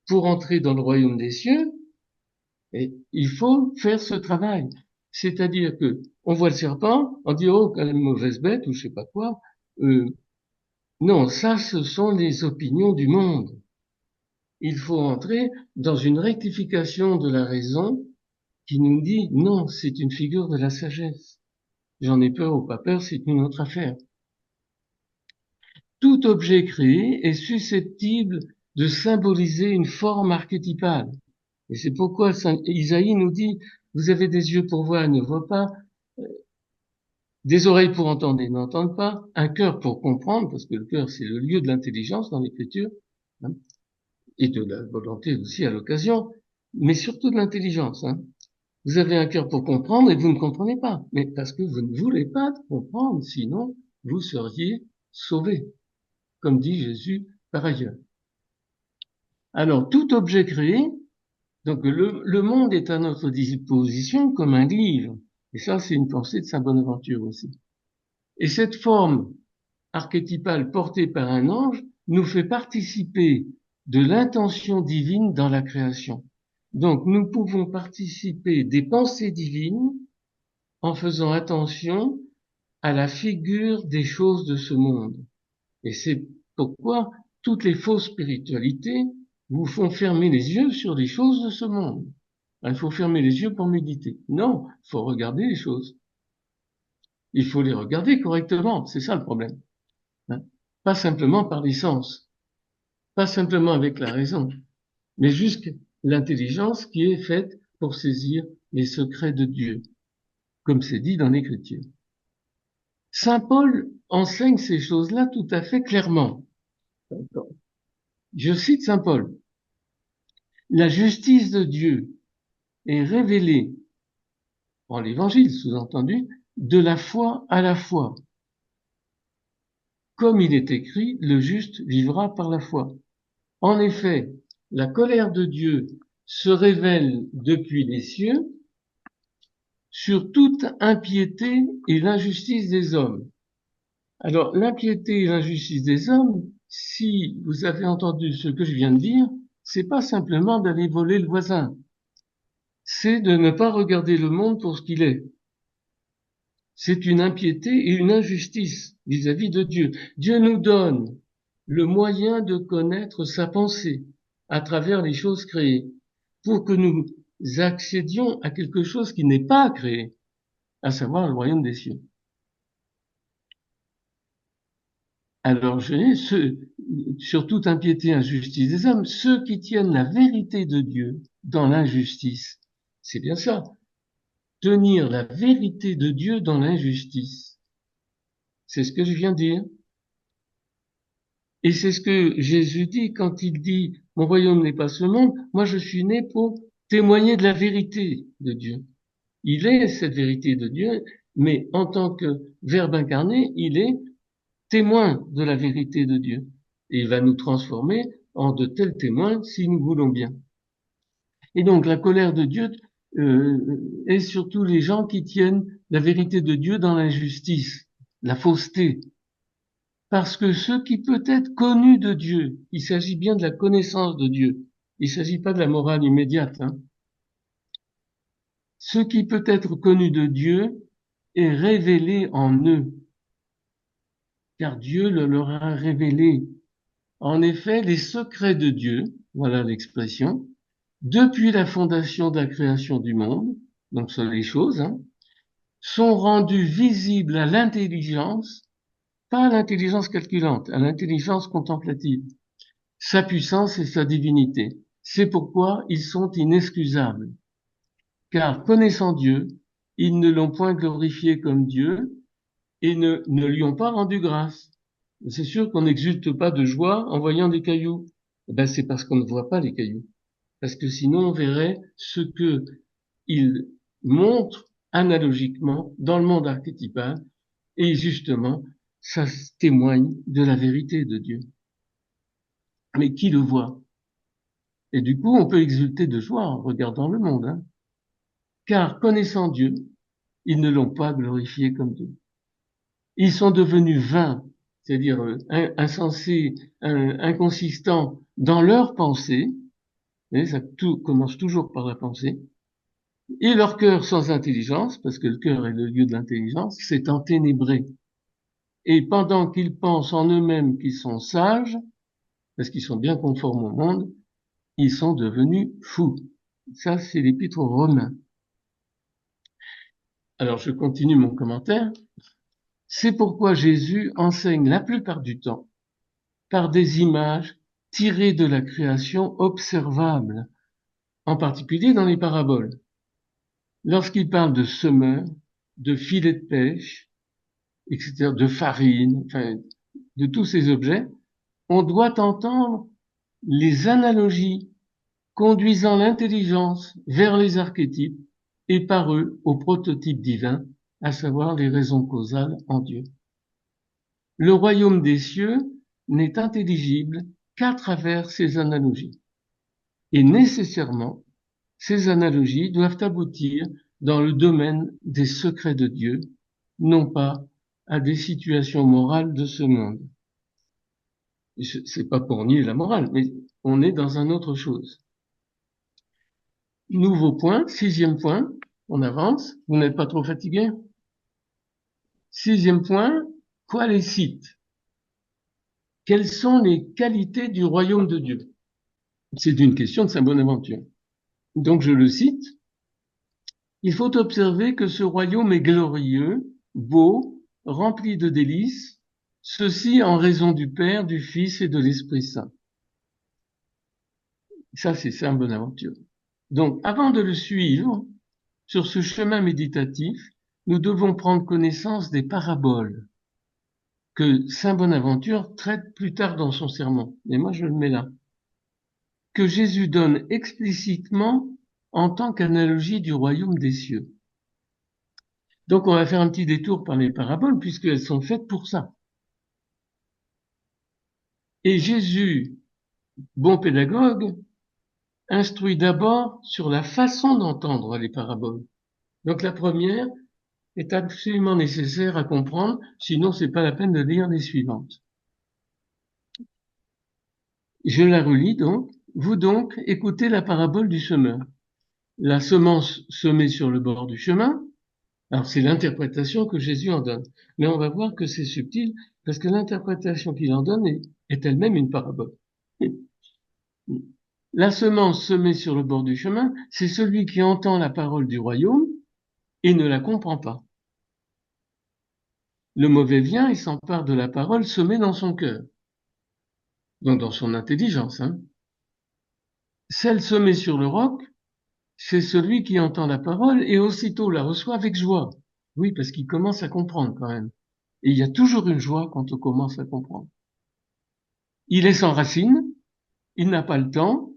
pour entrer dans le royaume des cieux? Et il faut faire ce travail. C'est-à-dire que on voit le serpent, on dit oh quelle mauvaise bête ou je sais pas quoi. Non, ça ce sont les opinions du monde. Il faut entrer dans une rectification de la raison qui nous dit non, c'est une figure de la sagesse. J'en ai peur ou pas peur, c'est une autre affaire. Tout objet créé est susceptible de symboliser une forme archétypale. Et c'est pourquoi Isaïe nous dit, vous avez des yeux pour voir, ne voient pas, des oreilles pour entendre et n'entendent pas, un cœur pour comprendre, parce que le cœur c'est le lieu de l'intelligence dans l'écriture, hein, et de la volonté aussi à l'occasion, mais surtout de l'intelligence. Hein. Vous avez un cœur pour comprendre et vous ne comprenez pas, mais parce que vous ne voulez pas comprendre, sinon vous seriez sauvés, comme dit Jésus par ailleurs. Alors, tout objet créé, donc le monde est à notre disposition comme un livre, et ça c'est une pensée de saint Bonaventure aussi. Et cette forme archétypale portée par un ange nous fait participer de l'intention divine dans la création. Donc nous pouvons participer des pensées divines en faisant attention à la figure des choses de ce monde. Et c'est pourquoi toutes les fausses spiritualités vous font fermer les yeux sur les choses de ce monde. Il faut fermer les yeux pour méditer. Non, il faut regarder les choses. Il faut les regarder correctement, c'est ça le problème. Hein. Pas simplement par les sens, pas simplement avec la raison, mais juste l'intelligence qui est faite pour saisir les secrets de Dieu, comme c'est dit dans l'Écriture. Saint Paul enseigne ces choses-là tout à fait clairement. Je cite Saint Paul. La justice de Dieu est révélée en l'Évangile, sous-entendu, de la foi à la foi. Comme il est écrit, le juste vivra par la foi. En effet, la colère de Dieu se révèle depuis les cieux sur toute impiété et l'injustice des hommes. Alors, l'impiété et l'injustice des hommes, si vous avez entendu ce que je viens de dire, c'est pas simplement d'aller voler le voisin. C'est de ne pas regarder le monde pour ce qu'il est. C'est une impiété et une injustice vis-à-vis de Dieu. Dieu nous donne le moyen de connaître sa pensée à travers les choses créées pour que nous accédions à quelque chose qui n'est pas créé, à savoir le royaume des cieux. Alors, sur toute impiété et injustice des hommes, ceux qui tiennent la vérité de Dieu dans l'injustice, c'est bien ça. Tenir la vérité de Dieu dans l'injustice. C'est ce que je viens de dire. Et c'est ce que Jésus dit quand il dit, mon royaume n'est pas ce monde, moi je suis né pour témoigner de la vérité de Dieu. Il est cette vérité de Dieu, mais en tant que Verbe incarné, il est témoin de la vérité de Dieu. Et il va nous transformer en de tels témoins si nous voulons bien. Et donc la colère de Dieu est surtout les gens qui tiennent la vérité de Dieu dans l'injustice, la fausseté. Parce que ce qui peut être connu de Dieu, il s'agit bien de la connaissance de Dieu. Il ne s'agit pas de la morale immédiate. Hein. Ce qui peut être connu de Dieu est révélé en eux, car Dieu le leur a révélé. En effet, les secrets de Dieu, voilà l'expression, depuis la fondation de la création du monde, donc ce sont les choses, hein, sont rendus visibles à l'intelligence, pas à l'intelligence calculante, à l'intelligence contemplative, sa puissance et sa divinité. C'est pourquoi ils sont inexcusables. car connaissant Dieu, ils ne l'ont point glorifié comme Dieu et ne lui ont pas rendu grâce. C'est sûr qu'on n'exulte pas de joie en voyant des cailloux. Eh ben, c'est parce qu'on ne voit pas les cailloux. Parce que sinon, on verrait ce que il montre analogiquement dans le monde archétypal, et justement, ça témoigne de la vérité de Dieu. Mais qui le voit? Et du coup, on peut exulter de joie en regardant le monde, hein. Car connaissant Dieu, ils ne l'ont pas glorifié comme Dieu. Ils sont devenus vains, c'est-à-dire insensés, inconsistants dans leur pensée. Et ça tout commence toujours par la pensée. Et leur cœur sans intelligence, parce que le cœur est le lieu de l'intelligence, s'est enténébré. Et pendant qu'ils pensent en eux-mêmes qu'ils sont sages, parce qu'ils sont bien conformes au monde, ils sont devenus fous. Ça, c'est l'épître aux Romains. Alors, je continue mon commentaire. C'est pourquoi Jésus enseigne la plupart du temps par des images tirées de la création observable, en particulier dans les paraboles. Lorsqu'il parle de semeurs, de filets de pêche, etc., de farine, enfin, de tous ces objets, on doit entendre les analogies conduisant l'intelligence vers les archétypes et par eux au prototype divin, à savoir les raisons causales en Dieu. Le royaume des cieux n'est intelligible qu'à travers ces analogies. Et nécessairement, ces analogies doivent aboutir dans le domaine des secrets de Dieu, non pas à des situations morales de ce monde. C'est pas pour nier la morale, mais on est dans une autre chose. Nouveau point, 6e point, on avance, vous n'êtes pas trop fatigué? 6e point, quoi les cite? Quelles sont les qualités du royaume de Dieu? C'est une question de Saint Bonaventure. Donc je le cite. Il faut observer que ce royaume est glorieux, beau, rempli de délices, ceci en raison du Père, du Fils et de l'Esprit Saint. Ça, c'est Saint Bonaventure. Donc, avant de le suivre, sur ce chemin méditatif, nous devons prendre connaissance des paraboles que Saint Bonaventure traite plus tard dans son sermon. Et moi, je le mets là. Que Jésus donne explicitement en tant qu'analogie du royaume des cieux. Donc, on va faire un petit détour par les paraboles puisqu'elles sont faites pour ça. Et Jésus, bon pédagogue, instruit d'abord sur la façon d'entendre les paraboles. Donc, la première est absolument nécessaire à comprendre, sinon c'est pas la peine de lire les suivantes. Je la relis donc. Vous donc, écoutez la parabole du semeur. La semence semée sur le bord du chemin. Alors c'est l'interprétation que Jésus en donne. Mais on va voir que c'est subtil parce que l'interprétation qu'il en donne est elle-même une parabole. La semence semée sur le bord du chemin, c'est celui qui entend la parole du royaume et ne la comprend pas. Le mauvais vient et s'empare de la parole semée dans son cœur, donc dans son intelligence. Celle semée sur le roc, c'est celui qui entend la parole et aussitôt la reçoit avec joie. Oui, parce qu'il commence à comprendre quand même. Et il y a toujours une joie quand on commence à comprendre. Il est sans racine, il n'a pas le temps,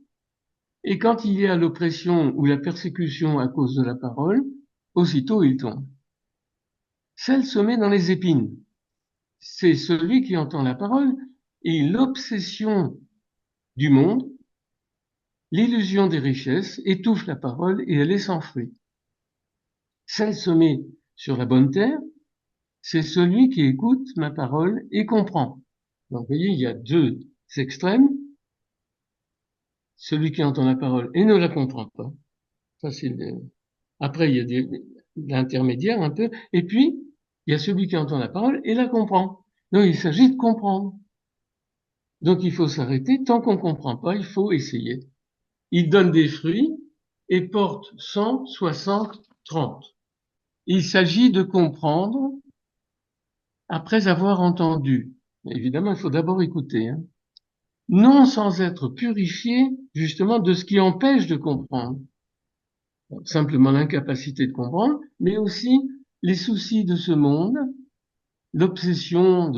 et quand il y a l'oppression ou la persécution à cause de la parole, aussitôt il tombe. Celle semée dans les épines, c'est celui qui entend la parole et l'obsession du monde, l'illusion des richesses étouffe la parole et elle est sans fruit. Celle semée sur la bonne terre, c'est celui qui écoute ma parole et comprend. Donc, vous voyez, il y a deux extrêmes. Celui qui entend la parole et ne la comprend pas. Ça, Après, il y a l'intermédiaire un peu. Et puis, il y a celui qui entend la parole et la comprend. Donc, il s'agit de comprendre. Donc, il faut s'arrêter. Tant qu'on comprend pas, il faut essayer. Il donne des fruits et porte 100, 60, 30. Il s'agit de comprendre après avoir entendu. Évidemment, il faut d'abord écouter, hein. Non sans être purifié, justement, de ce qui empêche de comprendre. simplement l'incapacité de comprendre, mais aussi les soucis de ce monde, l'obsession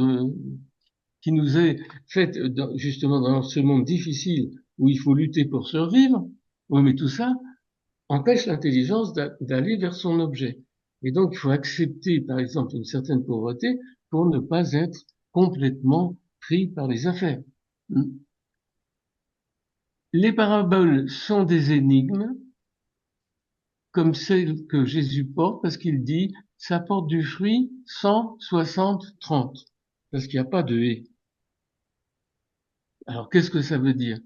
qui nous est faite justement dans ce monde difficile où il faut lutter pour survivre. Oui, mais tout ça empêche l'intelligence d'aller vers son objet. Et donc, il faut accepter, par exemple, une certaine pauvreté pour ne pas être complètement pris par les affaires. Les paraboles sont des énigmes, comme celle que Jésus porte, parce qu'il dit, ça porte du fruit 100, 60, 30, parce qu'il n'y a pas de et. Alors, qu'est-ce que ça veut dire?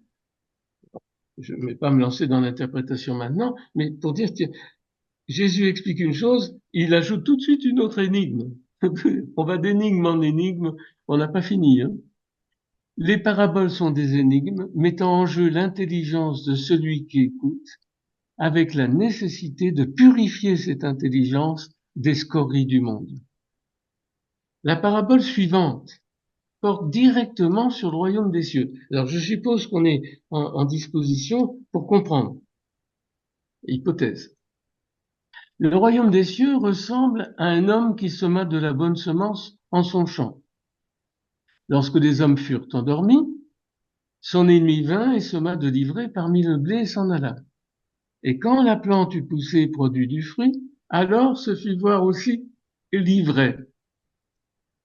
Je ne vais pas me lancer dans l'interprétation maintenant, mais pour dire que Jésus explique une chose, il ajoute tout de suite une autre énigme. On va d'énigme en énigme, on n'a pas fini. Hein. Les paraboles sont des énigmes mettant en jeu l'intelligence de celui qui écoute, avec la nécessité de purifier cette intelligence des scories du monde. La parabole suivante porte directement sur le royaume des cieux. Alors je suppose qu'on est en disposition pour comprendre. Hypothèse. Le royaume des cieux ressemble à un homme qui sema de la bonne semence en son champ. Lorsque les hommes furent endormis, son ennemi vint et sema de l'ivraie parmi le blé et s'en alla. Et quand la plante eut poussé et produit du fruit, alors se fit voir aussi l'ivraie.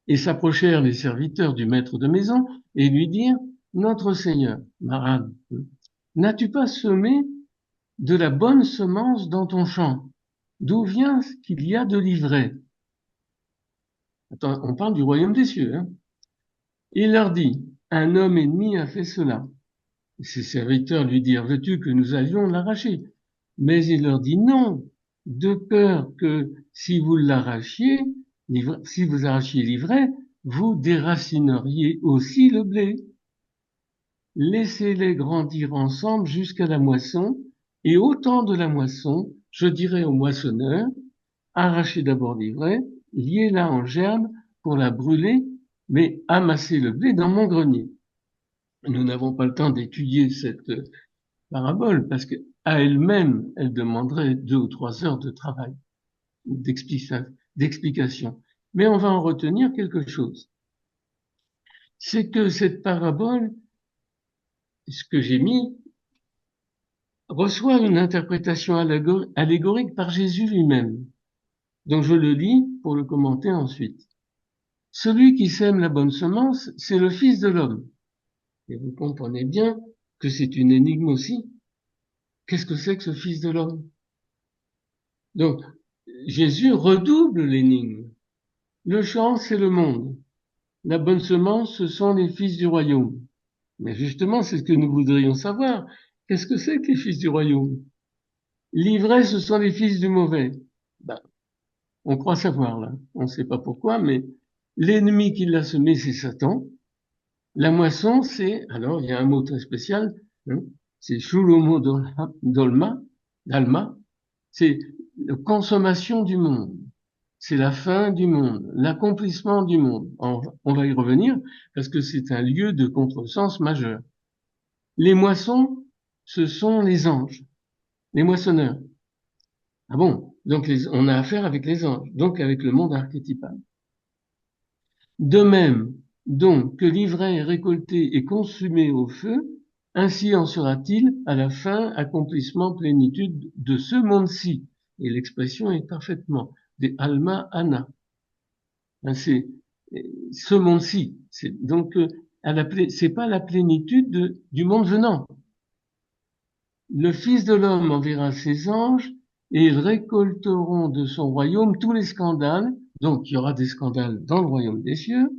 Et s'approchèrent les serviteurs du maître de maison et lui dirent, Notre Seigneur, Maran, n'as-tu pas semé de la bonne semence dans ton champ? D'où vient qu'il y a de l'ivraie? Attends, on parle du royaume des cieux. Hein. Il leur dit, un homme ennemi a fait cela. Ses serviteurs lui dirent, veux-tu que nous allions l'arracher? Mais il leur dit non, de peur que si vous l'arrachiez, si vous arrachiez l'ivraie, vous déracineriez aussi le blé. Laissez-les grandir ensemble jusqu'à la moisson, et au temps de la moisson, je dirai au moissonneur, arrachez d'abord l'ivraie, liez-la en germe pour la brûler, mais amassez le blé dans mon grenier. Nous n'avons pas le temps d'étudier cette parabole parce que à elle-même, elle demanderait 2 ou 3 heures de travail, d'explication. Mais on va en retenir quelque chose. C'est que cette parabole, ce que j'ai mis, reçoit une interprétation allégorique par Jésus lui-même. Donc je le lis pour le commenter ensuite. Celui qui sème la bonne semence, c'est le Fils de l'homme. Et vous comprenez bien que c'est une énigme aussi. Qu'est-ce que c'est que ce Fils de l'homme? Donc, Jésus redouble l'énigme. Le champ, c'est le monde. La bonne semence, ce sont les fils du royaume. Mais justement, c'est ce que nous voudrions savoir. Qu'est-ce que c'est que les fils du royaume? L'ivraie, ce sont les fils du mauvais. Ben, on croit savoir là. On ne sait pas pourquoi, mais l'ennemi qui l'a semé, c'est Satan. La moisson, c'est, alors il y a un mot très spécial, hein, c'est shulomo dalma, c'est la consommation du monde. C'est la fin du monde, l'accomplissement du monde. On va y revenir parce que c'est un lieu de contresens majeur. Les moissons, ce sont les anges, les moissonneurs. Ah bon? Donc on a affaire avec les anges, donc avec le monde archétypal. De même, donc, que l'ivraie est récoltée et consumée au feu, ainsi en sera-t-il à la fin, accomplissement, plénitude de ce monde-ci. Et l'expression est parfaitement des alma ana. C'est ce monde-ci. C'est donc c'est pas la plénitude du monde venant. Le Fils de l'homme enverra ses anges et ils récolteront de son royaume tous les scandales. Donc il y aura des scandales dans le royaume des cieux.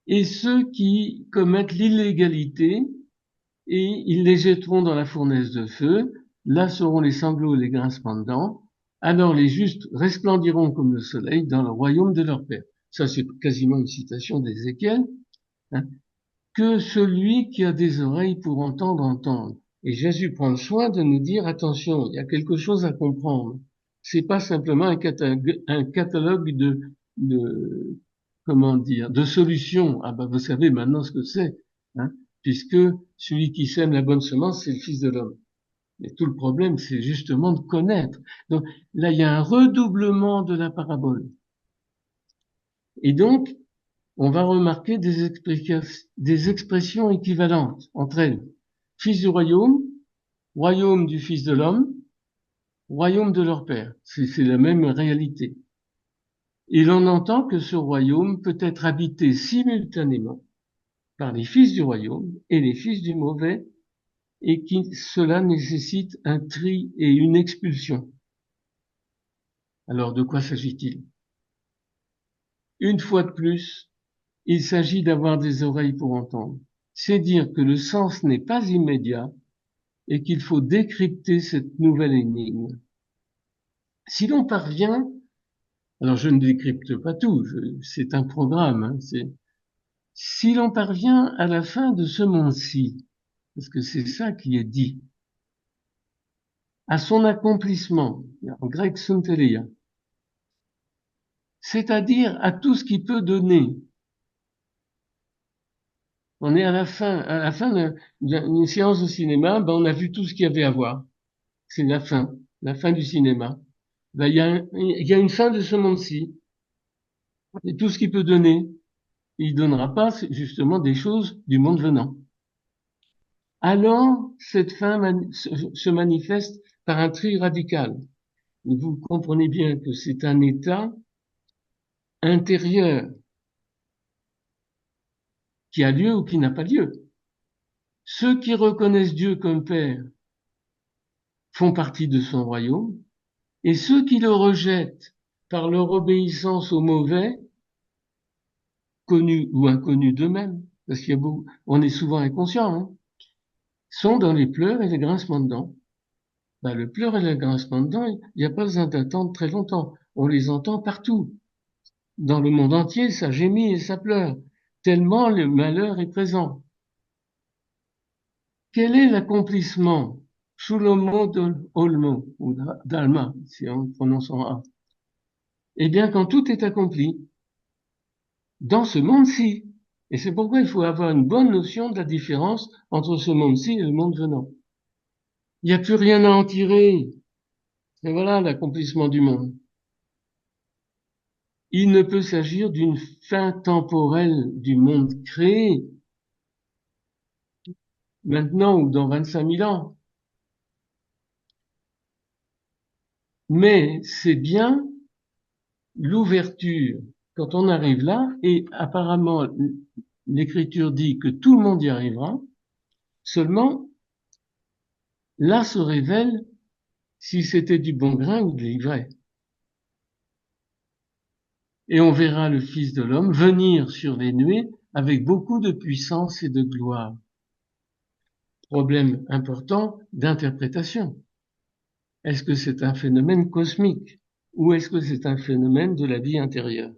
Et ceux qui commettent l'illégalité et ils les jetteront dans la fournaise de feu. Là seront les sanglots et les grincements de dents. Alors les justes resplendiront comme le soleil dans le royaume de leur Père. Ça, c'est quasiment une citation d'Ézéchiel. Hein. Que celui qui a des oreilles pour entendre, entende. Et Jésus prend le soin de nous dire, attention, il y a quelque chose à comprendre. C'est pas simplement un catalogue comment dire, de solutions. Ah ben, vous savez maintenant ce que c'est, hein, puisque celui qui sème la bonne semence, c'est le Fils de l'homme. Et tout le problème, c'est justement de connaître. Donc là, il y a un redoublement de la parabole. Et donc, on va remarquer des expressions équivalentes entre elles. Fils du royaume, royaume du Fils de l'homme, royaume de leur Père. C'est la même réalité. Et l'on entend que ce royaume peut être habité simultanément par les fils du royaume et les fils du mauvais, et qui cela nécessite un tri et une expulsion. Alors de quoi s'agit-il? Une fois de plus, il s'agit d'avoir des oreilles pour entendre. C'est dire que le sens n'est pas immédiat et qu'il faut décrypter cette nouvelle énigme. Si l'on parvient, alors je ne décrypte pas tout, c'est un programme, hein, si l'on parvient à la fin de ce monde-ci, parce que c'est ça qui est dit, à son accomplissement, en grec suntelia, c'est-à-dire à tout ce qui peut donner. On est à la fin d'une séance de cinéma, ben on a vu tout ce qu'il y avait à voir. C'est la fin du cinéma. Ben, il y a une fin de ce monde-ci, et tout ce qu'il peut donner, il donnera pas justement des choses du monde venant. Alors, cette fin se manifeste par un tri radical. Et vous comprenez bien que c'est un état intérieur qui a lieu ou qui n'a pas lieu. Ceux qui reconnaissent Dieu comme Père font partie de son royaume, et ceux qui le rejettent par leur obéissance au mauvais, connus ou inconnus d'eux-mêmes, parce qu'il y a beaucoup, on est souvent inconscient, hein, sont dans les pleurs et les grincements de dents. Ben, le pleur et le grincement de dents, il n'y a pas besoin d'attendre très longtemps. On les entend partout. Dans le monde entier, ça gémit et ça pleure, tellement le malheur est présent. Quel est l'accomplissement Shulomo Olmo, ou d'Alma, si on prononce en A? Eh bien, quand tout est accompli, dans ce monde-ci. Et c'est pourquoi il faut avoir une bonne notion de la différence entre ce monde-ci et le monde venant. Il n'y a plus rien à en tirer. Et voilà l'accomplissement du monde. Il ne peut s'agir d'une fin temporelle du monde créé, maintenant ou dans 25 000 ans. Mais c'est bien l'ouverture quand on arrive là, et apparemment l'écriture dit que tout le monde y arrivera, seulement là se révèle si c'était du bon grain ou de l'ivraie. Et on verra le Fils de l'homme venir sur les nuées avec beaucoup de puissance et de gloire. Problème important d'interprétation. Est-ce que c'est un phénomène cosmique ou est-ce que c'est un phénomène de la vie intérieure?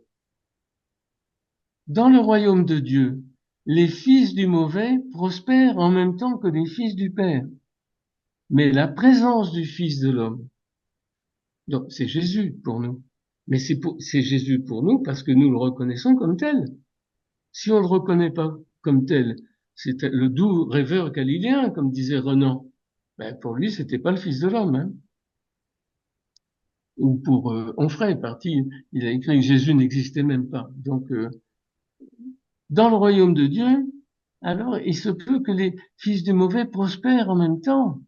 Dans le royaume de Dieu, les fils du mauvais prospèrent en même temps que les fils du Père. Mais la présence du Fils de l'homme, donc c'est Jésus pour nous. Mais c'est Jésus pour nous parce que nous le reconnaissons comme tel. Si on le reconnaît pas comme tel, c'est le doux rêveur galiléen, comme disait Renan. Ben, pour lui, c'était pas le Fils de l'homme, hein. Ou pour Onfray, parti, il a écrit que Jésus n'existait même pas. Donc, dans le royaume de Dieu, alors il se peut que les fils du mauvais prospèrent en même temps.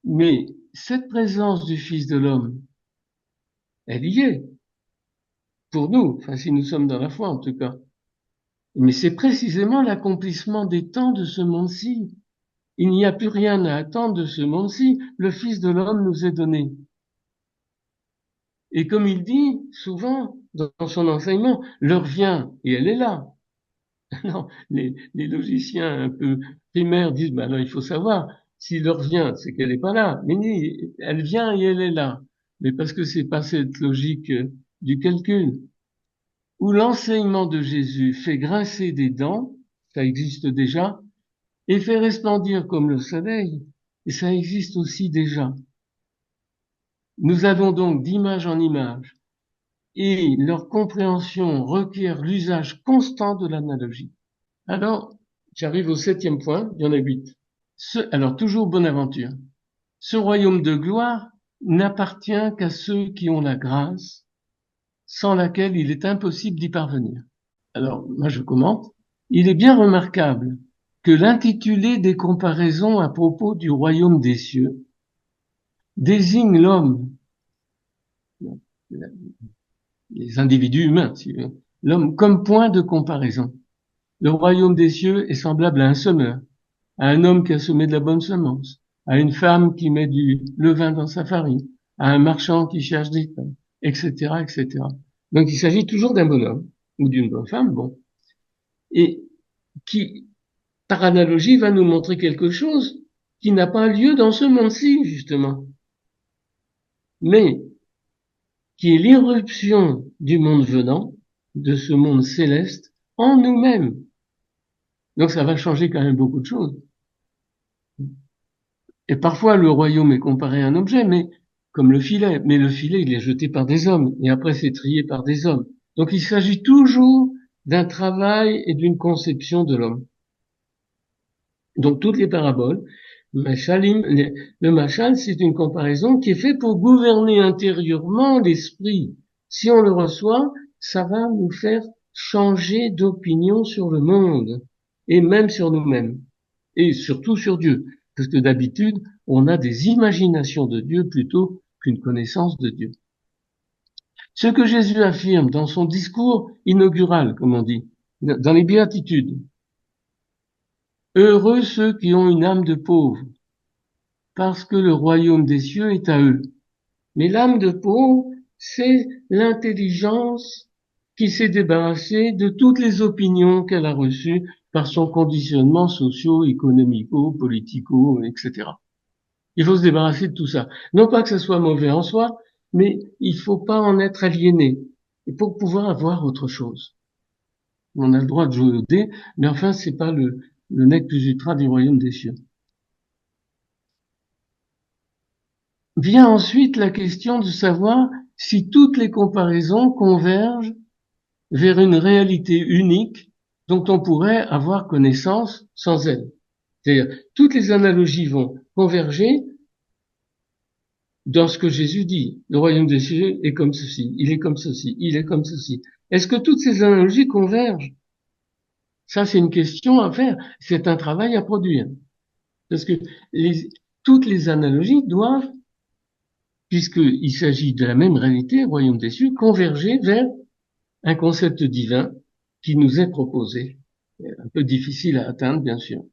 Mais cette présence du Fils de l'homme, elle y est, pour nous, enfin si nous sommes dans la foi en tout cas. Mais c'est précisément l'accomplissement des temps de ce monde-ci. Il n'y a plus rien à attendre de ce monde-ci. Le Fils de l'homme nous est donné. Et comme il dit souvent dans son enseignement, l'heure vient et elle est là. Non, les logiciens un peu primaires disent, ben non, il faut savoir, si l'heure vient, c'est qu'elle n'est pas là. Mais ni, elle vient et elle est là. Mais parce que c'est pas cette logique du calcul. Où l'enseignement de Jésus fait grincer des dents, ça existe déjà, et fait resplendir comme le soleil, et ça existe aussi déjà. Nous allons donc d'image en image, et leur compréhension requiert l'usage constant de l'analogie. Alors, j'arrive au 7e point, il y en a 8. Alors toujours Bonaventure. Ce royaume de gloire n'appartient qu'à ceux qui ont la grâce, sans laquelle il est impossible d'y parvenir. Alors, moi je commente. Il est bien remarquable que l'intitulé des comparaisons à propos du royaume des cieux désigne l'homme, les individus humains, si vous voulez, l'homme comme point de comparaison. Le royaume des cieux est semblable à un semeur, à un homme qui a semé de la bonne semence, à une femme qui met du levain dans sa farine, à un marchand qui cherche des pains, etc., etc. Donc il s'agit toujours d'un bonhomme ou d'une bonne femme, bon, et qui, par analogie, va nous montrer quelque chose qui n'a pas lieu dans ce monde-ci, justement, mais qui est l'irruption du monde venant, de ce monde céleste, en nous-mêmes. Donc ça va changer quand même beaucoup de choses. Et parfois, le royaume est comparé à un objet, mais comme le filet. Mais le filet, il est jeté par des hommes, et après c'est trié par des hommes. Donc il s'agit toujours d'un travail et d'une conception de l'homme. Donc toutes les paraboles, le machal, c'est une comparaison qui est faite pour gouverner intérieurement l'esprit. Si on le reçoit, ça va nous faire changer d'opinion sur le monde, et même sur nous-mêmes, et surtout sur Dieu. Parce que d'habitude, on a des imaginations de Dieu plutôt qu'une connaissance de Dieu. Ce que Jésus affirme dans son discours inaugural, comme on dit, dans les béatitudes, heureux ceux qui ont une âme de pauvre, parce que le royaume des cieux est à eux. Mais l'âme de pauvre, c'est l'intelligence qui s'est débarrassée de toutes les opinions qu'elle a reçues par son conditionnement socio-économico, politico, etc. Il faut se débarrasser de tout ça. Non pas que ce soit mauvais en soi, mais il faut pas en être aliéné. Et pour pouvoir avoir autre chose. On a le droit de jouer au dé, mais enfin, c'est pas le nec plus ultra du royaume des cieux. Vient ensuite la question de savoir si toutes les comparaisons convergent vers une réalité unique dont on pourrait avoir connaissance sans elle. C'est-à-dire, toutes les analogies vont converger dans ce que Jésus dit. Le royaume des cieux est comme ceci, il est comme ceci, il est comme ceci. Est-ce que toutes ces analogies convergent? Ça, c'est une question à faire. C'est un travail à produire. Parce que toutes les analogies doivent, puisqu'il s'agit de la même réalité, royaume des cieux, converger vers un concept divin qui nous est proposé. Un peu difficile à atteindre, bien sûr.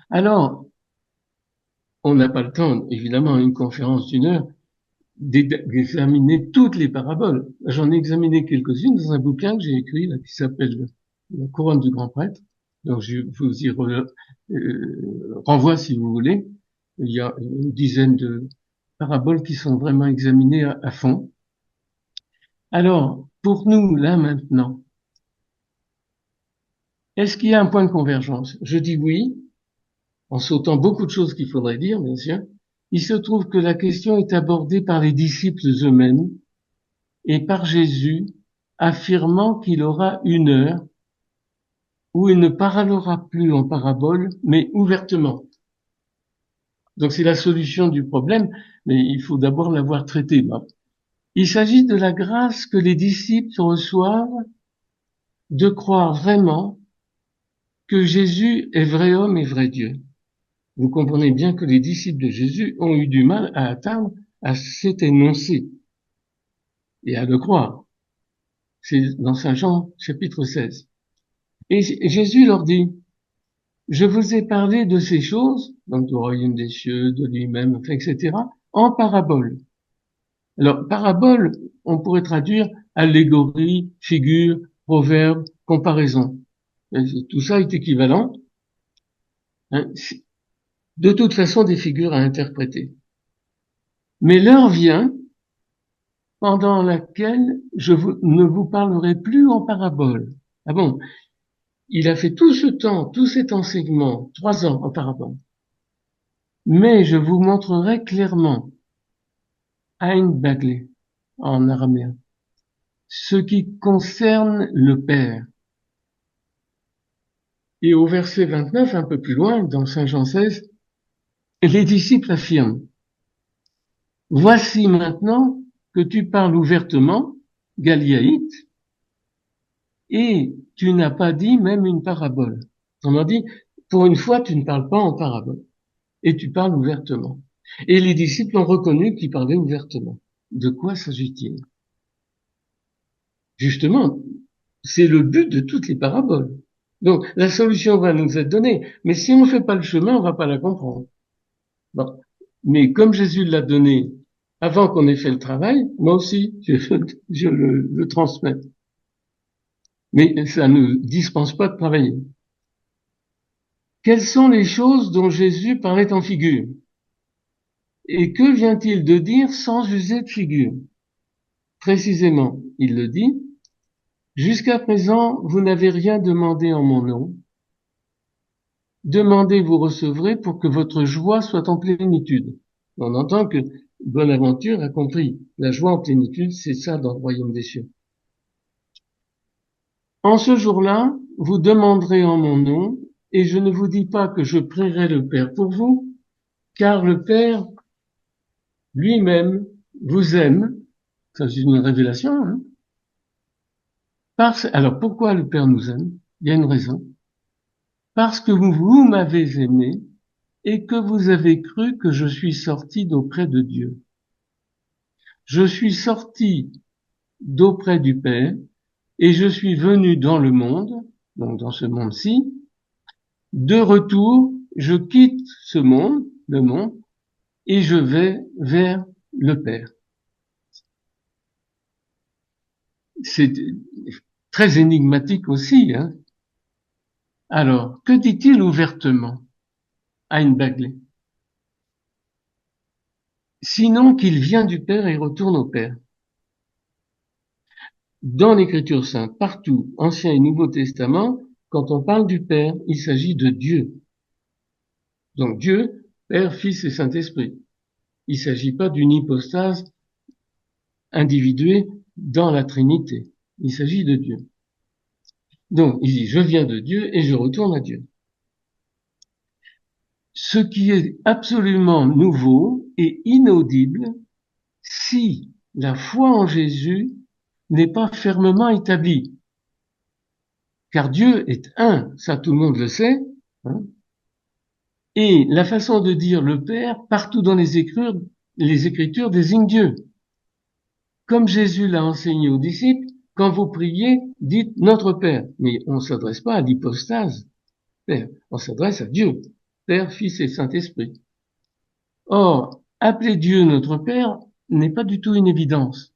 Alors, on n'a pas le temps, évidemment, à une conférence d'une heure, d'examiner toutes les paraboles. J'en ai examiné quelques-unes dans un bouquin que j'ai écrit là, qui s'appelle La couronne du grand prêtre. Donc je vous y renvoie si vous voulez. Il y a une dizaine de paraboles qui sont vraiment examinées à fond. Alors, pour nous, là maintenant, est-ce qu'il y a un point de convergence? Je dis oui, en sautant beaucoup de choses qu'il faudrait dire, bien sûr. Il se trouve que la question est abordée par les disciples eux-mêmes et par Jésus, affirmant qu'il aura une heure où il ne parlera plus en parabole, mais ouvertement. Donc c'est la solution du problème, mais il faut d'abord l'avoir traité. Il s'agit de la grâce que les disciples reçoivent de croire vraiment que Jésus est vrai homme et vrai Dieu. Vous comprenez bien que les disciples de Jésus ont eu du mal à atteindre à cet énoncé et à le croire. C'est dans Saint Jean chapitre 16. Et Jésus leur dit, je vous ai parlé de ces choses, donc du royaume des cieux, de lui-même, enfin, etc., en parabole. Alors, parabole, on pourrait traduire allégorie, figure, proverbe, comparaison. Tout ça est équivalent. Hein, de toute façon, des figures à interpréter. Mais l'heure vient pendant laquelle ne vous parlerai plus en parabole. Ah bon? Il a fait tout ce temps, tout cet enseignement, 3 ans en parabole. Mais je vous montrerai clairement, Ein Bagle, en araméen, ce qui concerne le Père. Et au verset 29, un peu plus loin, dans Saint Jean 16, les disciples affirment: Voici maintenant que tu parles ouvertement, Galiaïte, et tu n'as pas dit même une parabole. On dit, pour une fois, tu ne parles pas en parabole, et tu parles ouvertement. Et les disciples ont reconnu qu'il parlait ouvertement. De quoi s'agit-il? Justement, c'est le but de toutes les paraboles. Donc, la solution va nous être donnée, mais si on ne fait pas le chemin, on va pas la comprendre. Bon. Mais comme Jésus l'a donné avant qu'on ait fait le travail, moi aussi, je le transmets. Mais ça ne dispense pas de travailler. Quelles sont les choses dont Jésus parlait en figure? Et que vient-il de dire sans user de figure? Précisément, il le dit, jusqu'à présent, vous n'avez rien demandé en mon nom. Demandez, vous recevrez pour que votre joie soit en plénitude. On entend que Bonaventure a compris. La joie en plénitude, c'est ça dans le royaume des cieux. En ce jour-là, vous demanderez en mon nom, et je ne vous dis pas que je prierai le Père pour vous, car le Père lui-même vous aime. Ça, c'est une révélation, hein. Alors, pourquoi le Père nous aime? Il y a une raison. Parce que vous m'avez aimé et que vous avez cru que je suis sorti d'auprès de Dieu. Je suis sorti d'auprès du Père et je suis venu dans le monde, donc dans ce monde-ci. De retour, je quitte ce monde, le monde, et je vais vers le Père. C'est très énigmatique aussi, hein. Alors, que dit-il ouvertement à une Bagley? Sinon qu'il vient du Père et retourne au Père. Dans l'Écriture sainte, partout, Ancien et Nouveau Testament, quand on parle du Père, il s'agit de Dieu. Donc Dieu, Père, Fils et Saint-Esprit. Il ne s'agit pas d'une hypostase individuée dans la Trinité. Il s'agit de Dieu. Donc, il dit, je viens de Dieu et je retourne à Dieu. Ce qui est absolument nouveau et inaudible si la foi en Jésus n'est pas fermement établie. Car Dieu est un, ça tout le monde le sait, hein. Et la façon de dire le Père, partout dans les Écritures désigne Dieu. Comme Jésus l'a enseigné aux disciples, quand vous priez, dites notre Père. Mais on ne s'adresse pas à l'hypostase Père, on s'adresse à Dieu, Père, Fils et Saint-Esprit. Or, appeler Dieu notre Père n'est pas du tout une évidence,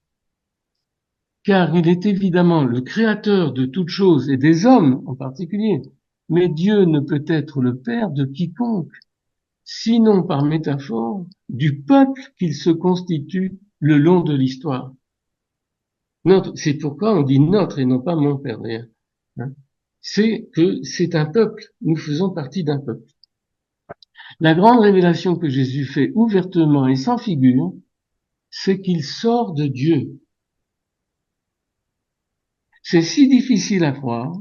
car il est évidemment le créateur de toutes choses et des hommes en particulier. Mais Dieu ne peut être le Père de quiconque, sinon par métaphore du peuple qu'il se constitue le long de l'histoire. C'est pourquoi on dit notre et non pas mon Père, d'ailleurs. C'est que c'est un peuple, nous faisons partie d'un peuple. La grande révélation que Jésus fait ouvertement et sans figure, c'est qu'il sort de Dieu. C'est si difficile à croire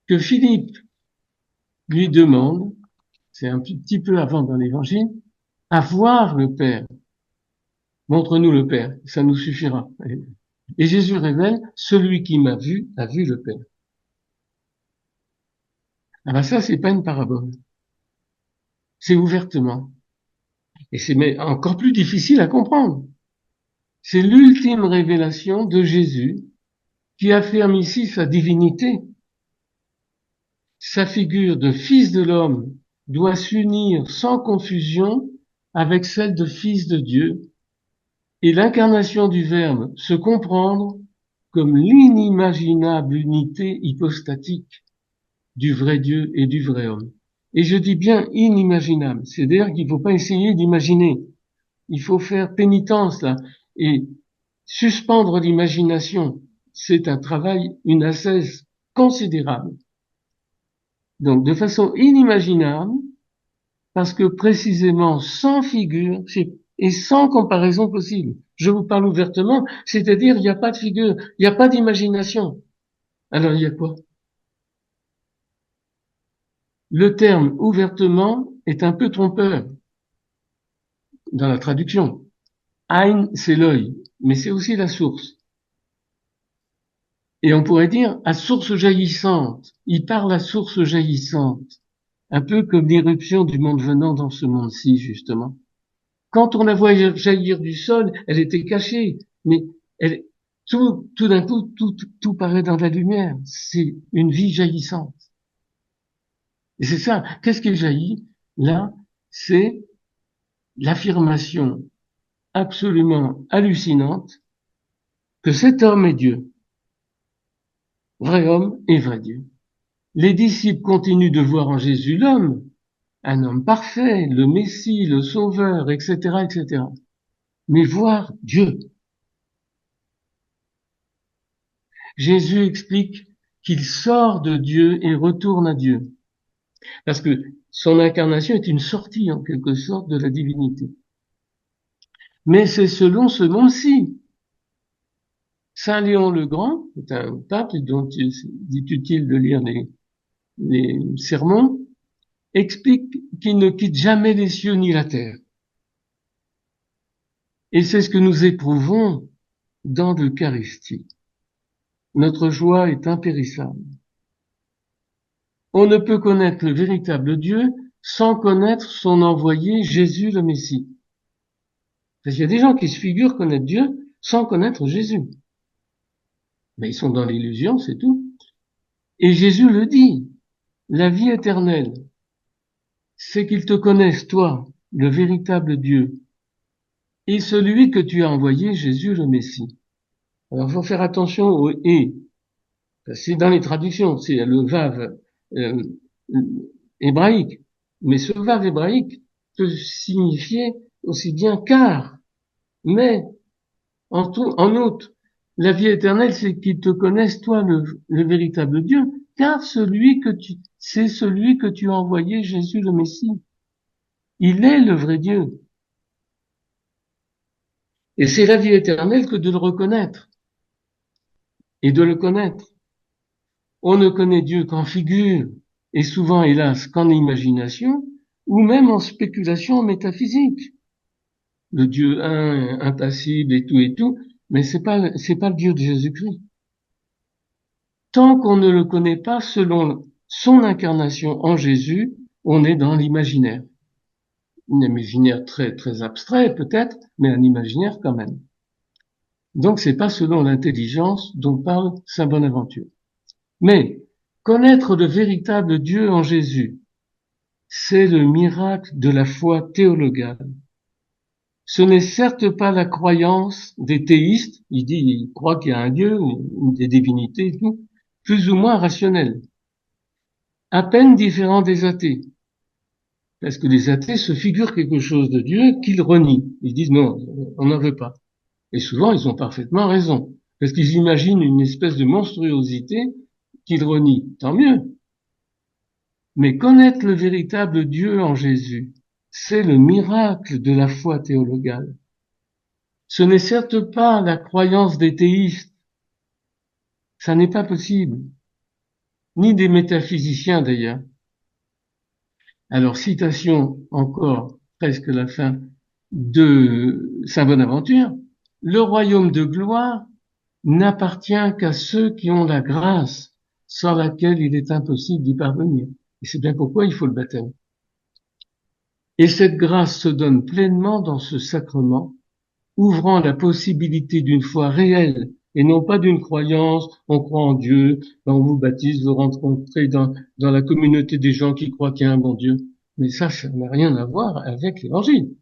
que Philippe lui demande, c'est un petit peu avant dans l'évangile, à voir le Père. Montre-nous le Père, ça nous suffira. Et Jésus révèle, celui qui m'a vu a vu le Père. Ah ben ça, c'est pas une parabole. C'est ouvertement. Et c'est encore plus difficile à comprendre. C'est l'ultime révélation de Jésus qui affirme ici sa divinité. Sa figure de fils de l'homme doit s'unir sans confusion avec celle de fils de Dieu et l'incarnation du Verbe se comprendre comme l'inimaginable unité hypostatique du vrai Dieu et du vrai homme. Et je dis bien inimaginable, c'est-à-dire qu'il ne faut pas essayer d'imaginer. Il faut faire pénitence là et suspendre l'imagination. C'est un travail, une ascèse considérable. Donc de façon inimaginable, parce que précisément sans figure et sans comparaison possible. Je vous parle ouvertement, c'est-à-dire il n'y a pas de figure, il n'y a pas d'imagination. Alors il y a quoi? Le terme ouvertement est un peu trompeur dans la traduction. Ein, c'est l'œil, mais c'est aussi la source. Et on pourrait dire à source jaillissante. Il parle à source jaillissante. Un peu comme l'irruption du monde venant dans ce monde-ci, justement. Quand on la voit jaillir du sol, elle était cachée, mais elle, tout d'un coup, tout paraît dans la lumière. C'est une vie jaillissante. Et c'est ça. Qu'est-ce qui jaillit? Là, c'est l'affirmation absolument hallucinante que cet homme est Dieu. Vrai homme et vrai Dieu. Les disciples continuent de voir en Jésus l'homme, un homme parfait, le Messie, le Sauveur, etc., etc. Mais voir Dieu. Jésus explique qu'il sort de Dieu et retourne à Dieu. Parce que son incarnation est une sortie, en quelque sorte, de la divinité. Mais c'est selon ce monde-ci. Saint Léon le Grand, c'est un pape dont il est utile de lire les sermons, explique qu'il ne quitte jamais les cieux ni la terre. Et c'est ce que nous éprouvons dans l'Eucharistie. Notre joie est impérissable. On ne peut connaître le véritable Dieu sans connaître son envoyé Jésus le Messie. Parce qu'il y a des gens qui se figurent connaître Dieu sans connaître Jésus. Mais ils sont dans l'illusion, c'est tout. Et Jésus le dit, la vie éternelle, c'est qu'ils te connaissent, toi, le véritable Dieu, et celui que tu as envoyé, Jésus le Messie. Alors, il faut faire attention au « et ». C'est dans les traductions, c'est le vav euh, hébraïque. Mais ce vav hébraïque peut signifier aussi bien car, mais, en outre, la vie éternelle, c'est qu'ils te connaissent, toi, le véritable Dieu, car c'est celui que tu as envoyé, Jésus le Messie. Il est le vrai Dieu. Et c'est la vie éternelle que de le reconnaître et de le connaître. On ne connaît Dieu qu'en figure, et souvent, hélas, qu'en imagination, ou même en spéculation métaphysique. Le Dieu un, impassible et tout, mais c'est pas le Dieu de Jésus-Christ. Tant qu'on ne le connaît pas selon son incarnation en Jésus, on est dans l'imaginaire. Un imaginaire très, très abstrait, peut-être, mais un imaginaire quand même. Donc, c'est pas selon l'intelligence dont parle Saint Bonaventure. Mais, connaître le véritable Dieu en Jésus, c'est le miracle de la foi théologale. Ce n'est certes pas la croyance des théistes, il croit qu'il y a un Dieu, ou des divinités et tout, plus ou moins rationnelles, à peine différent des athées. Parce que les athées se figurent quelque chose de Dieu qu'ils renient. Ils disent non, on n'en veut pas. Et souvent, ils ont parfaitement raison. Parce qu'ils imaginent une espèce de monstruosité qu'ils renient. Tant mieux. Mais connaître le véritable Dieu en Jésus, c'est le miracle de la foi théologale. Ce n'est certes pas la croyance des théistes. Ça n'est pas possible. Ni des métaphysiciens d'ailleurs. Alors, citation encore, presque la fin, de Saint Bonaventure. Le royaume de gloire n'appartient qu'à ceux qui ont la grâce, sans laquelle il est impossible d'y parvenir. Et c'est bien pourquoi il faut le baptême. Et cette grâce se donne pleinement dans ce sacrement, ouvrant la possibilité d'une foi réelle et non pas d'une croyance, on croit en Dieu, on vous baptise, vous rencontrez dans la communauté des gens qui croient qu'il y a un bon Dieu. Mais ça n'a rien à voir avec l'évangile.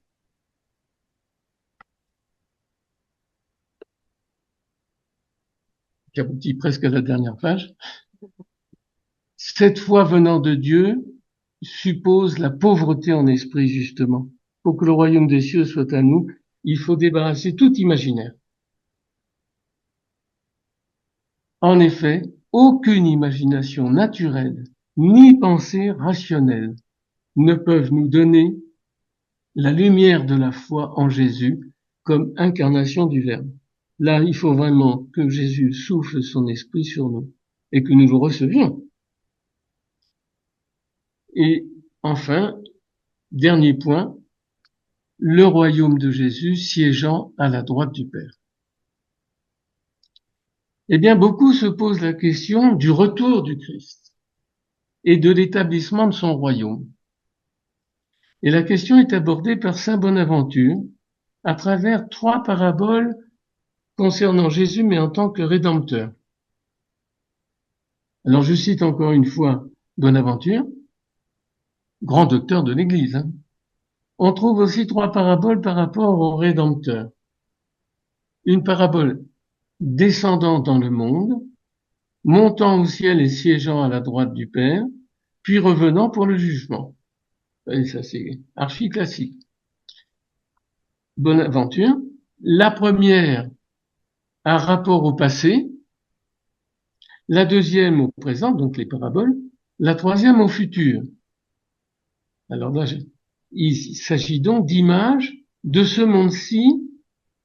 J'aboutis presque à la dernière page. Cette foi venant de Dieu suppose la pauvreté en esprit, justement. Pour que le royaume des cieux soit à nous, il faut débarrasser tout imaginaire. En effet, aucune imagination naturelle, ni pensée rationnelle ne peuvent nous donner la lumière de la foi en Jésus comme incarnation du Verbe. Là, il faut vraiment que Jésus souffle son esprit sur nous et que nous le recevions. Et enfin, dernier point, le royaume de Jésus siégeant à la droite du Père. Eh bien, beaucoup se posent la question du retour du Christ et de l'établissement de son royaume. Et la question est abordée par saint Bonaventure à travers 3 paraboles concernant Jésus, mais en tant que rédempteur. Alors, je cite encore une fois Bonaventure, grand docteur de l'Église. On trouve aussi 3 paraboles par rapport au rédempteur. Une parabole descendant dans le monde, montant au ciel et siégeant à la droite du Père, puis revenant pour le jugement. Et ça, c'est archi classique. Bonaventure. La première a rapport au passé, la deuxième au présent, donc les paraboles, la troisième au futur. Alors là, il s'agit donc d'images de ce monde-ci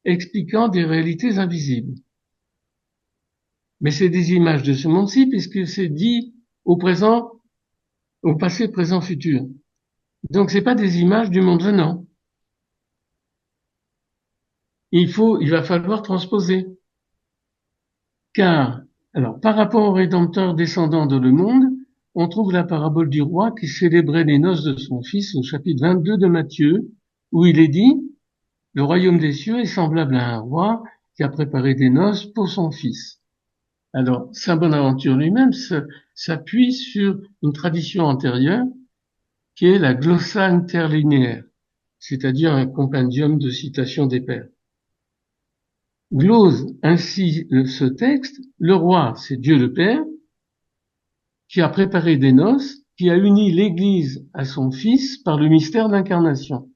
expliquant des réalités invisibles. Mais c'est des images de ce monde-ci puisque c'est dit au présent, au passé, présent, futur. Donc c'est pas des images du monde venant. Il va falloir transposer. Car, alors, par rapport au Rédempteur descendant dans le monde, on trouve la parabole du roi qui célébrait les noces de son fils au chapitre 22 de Matthieu, où il est dit, le royaume des cieux est semblable à un roi qui a préparé des noces pour son fils. Alors, saint Bonaventure lui-même s'appuie sur une tradition antérieure qui est la glossa interlinéaire, c'est-à-dire un compendium de citations des pères. Glose ainsi ce texte, le roi, c'est Dieu le Père, qui a préparé des noces, qui a uni l'Église à son Fils par le mystère d'incarnation.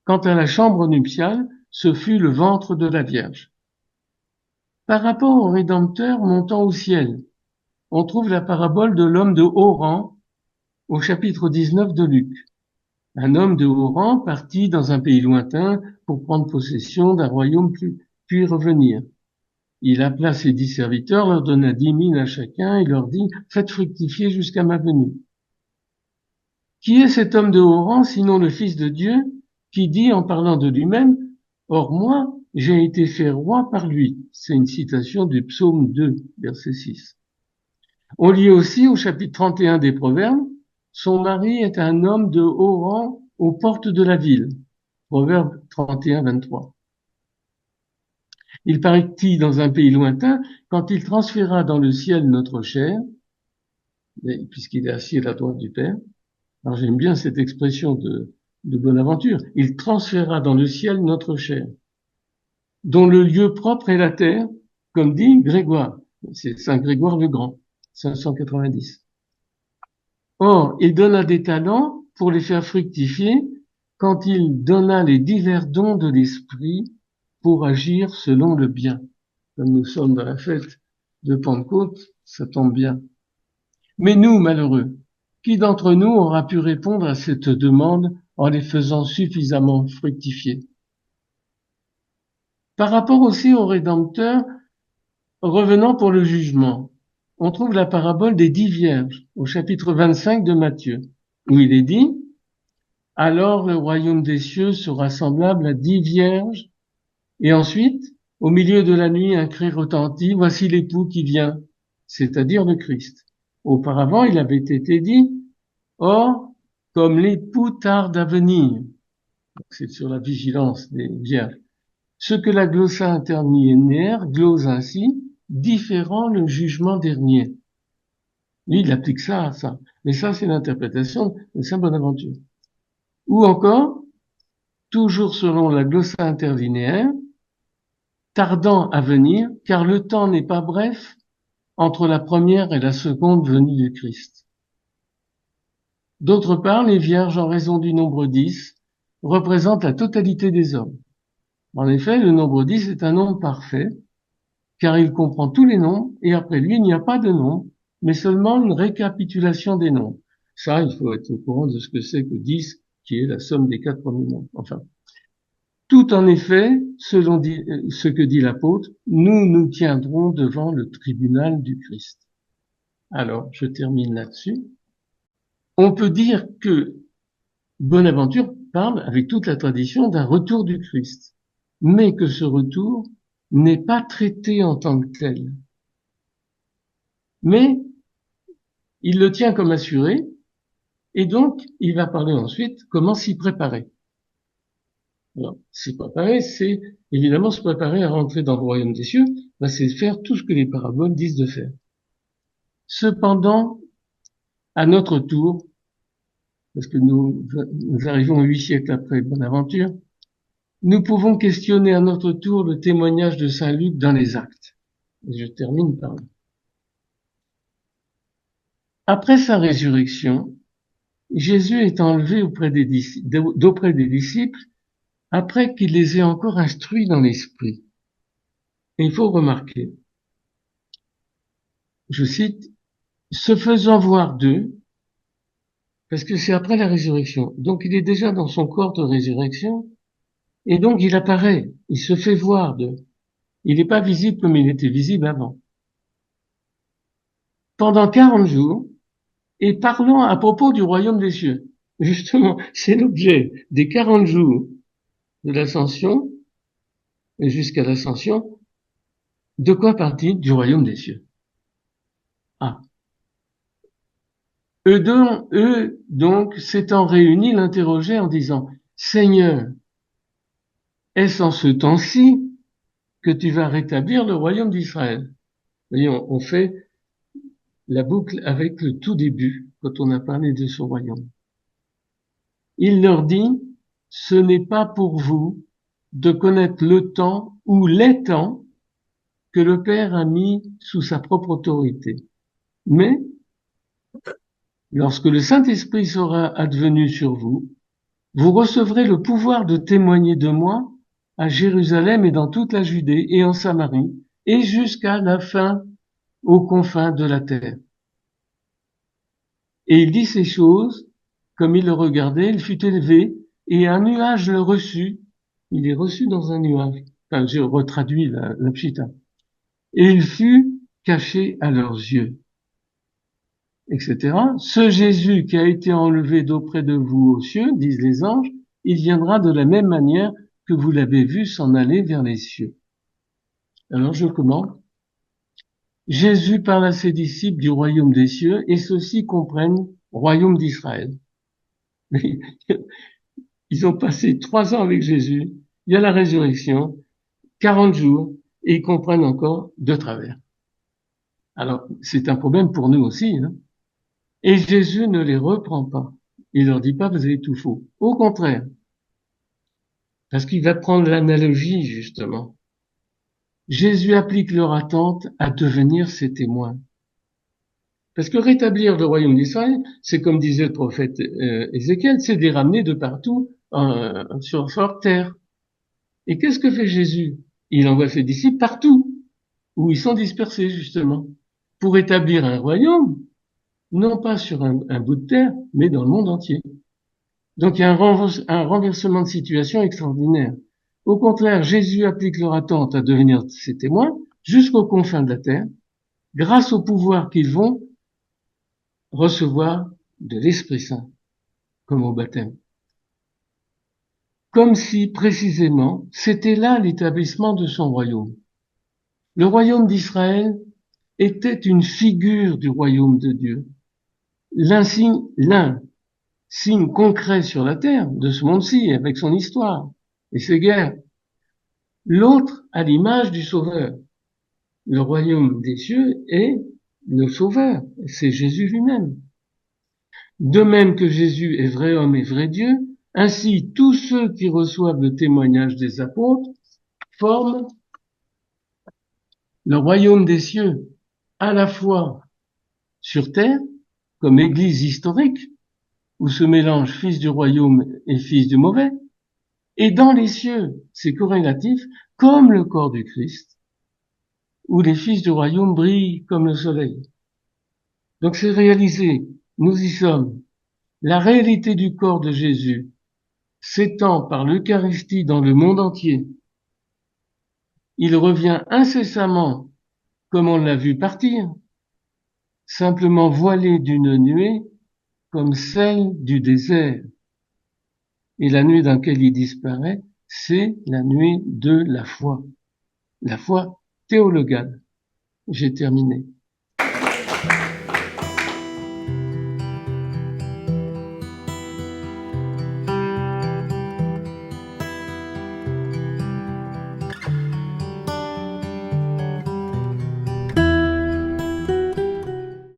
Quant à la chambre nuptiale, ce fut le ventre de la Vierge. Par rapport au Rédempteur montant au ciel, on trouve la parabole de l'homme de haut rang au chapitre 19 de Luc. Un homme de haut rang partit dans un pays lointain pour prendre possession d'un royaume puis revenir. Il appela ses 10 serviteurs, leur donna 10 000 à chacun et leur dit, faites fructifier jusqu'à ma venue. Qui est cet homme de haut rang, sinon le Fils de Dieu, qui dit en parlant de lui-même, or moi, j'ai été fait roi par lui. C'est une citation du psaume 2, verset 6. On lit aussi au chapitre 31 des Proverbes, son mari est un homme de haut rang aux portes de la ville. Proverbe 31, 23. Il partit dans un pays lointain quand il transféra dans le ciel notre chair, puisqu'il est assis à la droite du Père. Alors j'aime bien cette expression de Bonaventure. Il transféra dans le ciel notre chair, dont le lieu propre est la terre, comme dit Grégoire. C'est Saint Grégoire le Grand, 590. Or, il donna des talents pour les faire fructifier quand il donna les divers dons de l'esprit pour agir selon le bien. Comme nous sommes dans la fête de Pentecôte, ça tombe bien. Mais nous, malheureux, qui d'entre nous aura pu répondre à cette demande en les faisant suffisamment fructifier? Par rapport aussi au Rédempteur, revenant pour le jugement, on trouve la parabole des 10 vierges au chapitre 25 de Matthieu, où il est dit, alors le royaume des cieux sera semblable à 10 vierges, et ensuite, au milieu de la nuit, un cri retentit, voici l'époux qui vient, c'est-à-dire le Christ. Auparavant, il avait été dit, or, comme l'époux tarde à venir, c'est sur la vigilance des vierges, ce que la glossa interlinéaire glose ainsi, différant le jugement dernier. Lui, il applique ça à ça. Mais ça, c'est l'interprétation de saint Bonaventure. Ou encore, toujours selon la glossa interlinéaire, tardant à venir, car le temps n'est pas bref entre la première et la seconde venue du Christ. D'autre part, les vierges, en raison du nombre 10, représentent la totalité des hommes. En effet, le nombre 10 est un nombre parfait, car il comprend tous les nombres, et après lui, il n'y a pas de nombre, mais seulement une récapitulation des nombres. Ça, il faut être au courant de ce que c'est que 10, qui est la somme des 4 premiers nombres. Enfin, tout en effet, selon ce que dit l'apôtre, nous nous tiendrons devant le tribunal du Christ. Alors, je termine là-dessus. on peut dire que Bonaventure parle, avec toute la tradition, d'un retour du Christ, mais que ce retour n'est pas traité en tant que tel. Mais il le tient comme assuré, et donc il va parler ensuite comment s'y préparer. Alors, s'y préparer, c'est évidemment se préparer à rentrer dans le royaume des cieux, c'est faire tout ce que les paraboles disent de faire. Cependant, à notre tour, parce que nous arrivons 8 siècles après Bonaventure, nous pouvons questionner à notre tour le témoignage de Saint Luc dans les Actes. Et je termine par là. Après sa résurrection, Jésus est enlevé d'auprès des disciples après qu'il les ait encore instruits dans l'esprit. Et il faut remarquer, je cite, se faisant voir d'eux, parce que c'est après la résurrection. Donc il est déjà dans son corps de résurrection, et donc il apparaît, il se fait voir d'eux. Il n'est pas visible comme il était visible avant. Pendant 40 jours, et parlant à propos du royaume des cieux. Justement, c'est l'objet des 40 jours de l'ascension, et jusqu'à l'ascension. De quoi partit? Du royaume des cieux. Ah. Eux donc, s'étant réunis, l'interrogeaient en disant, Seigneur, est-ce en ce temps-ci que tu vas rétablir le royaume d'Israël? Vous voyez, on fait la boucle avec le tout début, quand on a parlé de ce royaume. Il leur dit, ce n'est pas pour vous de connaître le temps ou les temps que le Père a mis sous sa propre autorité. Mais, lorsque le Saint-Esprit sera advenu sur vous, vous recevrez le pouvoir de témoigner de moi à Jérusalem et dans toute la Judée et en Samarie et jusqu'à la fin aux confins de la terre. Et il dit ces choses, comme il le regardait, il fut élevé et un nuage le reçut. Il est reçu dans un nuage. Enfin, j'ai retraduit la pchita. Et il fut caché à leurs yeux, etc. Ce Jésus qui a été enlevé d'auprès de vous aux cieux, disent les anges, il viendra de la même manière que vous l'avez vu s'en aller vers les cieux. Alors je commence. Jésus parle à ses disciples du royaume des cieux et ceux-ci comprennent royaume d'Israël. Ils ont passé 3 ans avec Jésus, il y a la résurrection, 40 jours, et ils comprennent encore de travers. Alors, c'est un problème pour nous aussi, hein. Et Jésus ne les reprend pas. Il leur dit pas, vous avez tout faux. Au contraire. Parce qu'il va prendre l'analogie, justement. Jésus applique leur attente à devenir ses témoins. Parce que rétablir le royaume d'Israël, c'est comme disait le prophète Ézéchiel, c'est de les ramener de partout sur terre. Et qu'est-ce que fait Jésus? Il envoie ses disciples partout, où ils sont dispersés, justement, pour établir un royaume, non pas sur un bout de terre, mais dans le monde entier. Donc il y a un renversement de situation extraordinaire. Au contraire, Jésus applique leur attente à devenir ses témoins jusqu'aux confins de la terre, grâce au pouvoir qu'ils vont recevoir de l'Esprit Saint, comme au baptême. Comme si, précisément, c'était là l'établissement de son royaume. Le royaume d'Israël était une figure du royaume de Dieu. L'un signe concret sur la terre de ce monde-ci, avec son histoire et ses guerres. L'autre à l'image du Sauveur. Le royaume des cieux est le Sauveur, c'est Jésus lui-même. De même que Jésus est vrai homme et vrai Dieu, ainsi tous ceux qui reçoivent le témoignage des apôtres forment le royaume des cieux, à la fois sur terre, comme église historique, où se mélangent fils du royaume et fils du mauvais, et dans les cieux, c'est corrélatif, comme le corps du Christ, où les fils du royaume brillent comme le soleil. Donc c'est réalisé, nous y sommes. La réalité du corps de Jésus s'étend par l'Eucharistie dans le monde entier. Il revient incessamment, comme on l'a vu partir, simplement voilé d'une nuée, comme celle du désert. Et la nuit dans laquelle il disparaît, c'est la nuit de la foi théologale. J'ai terminé.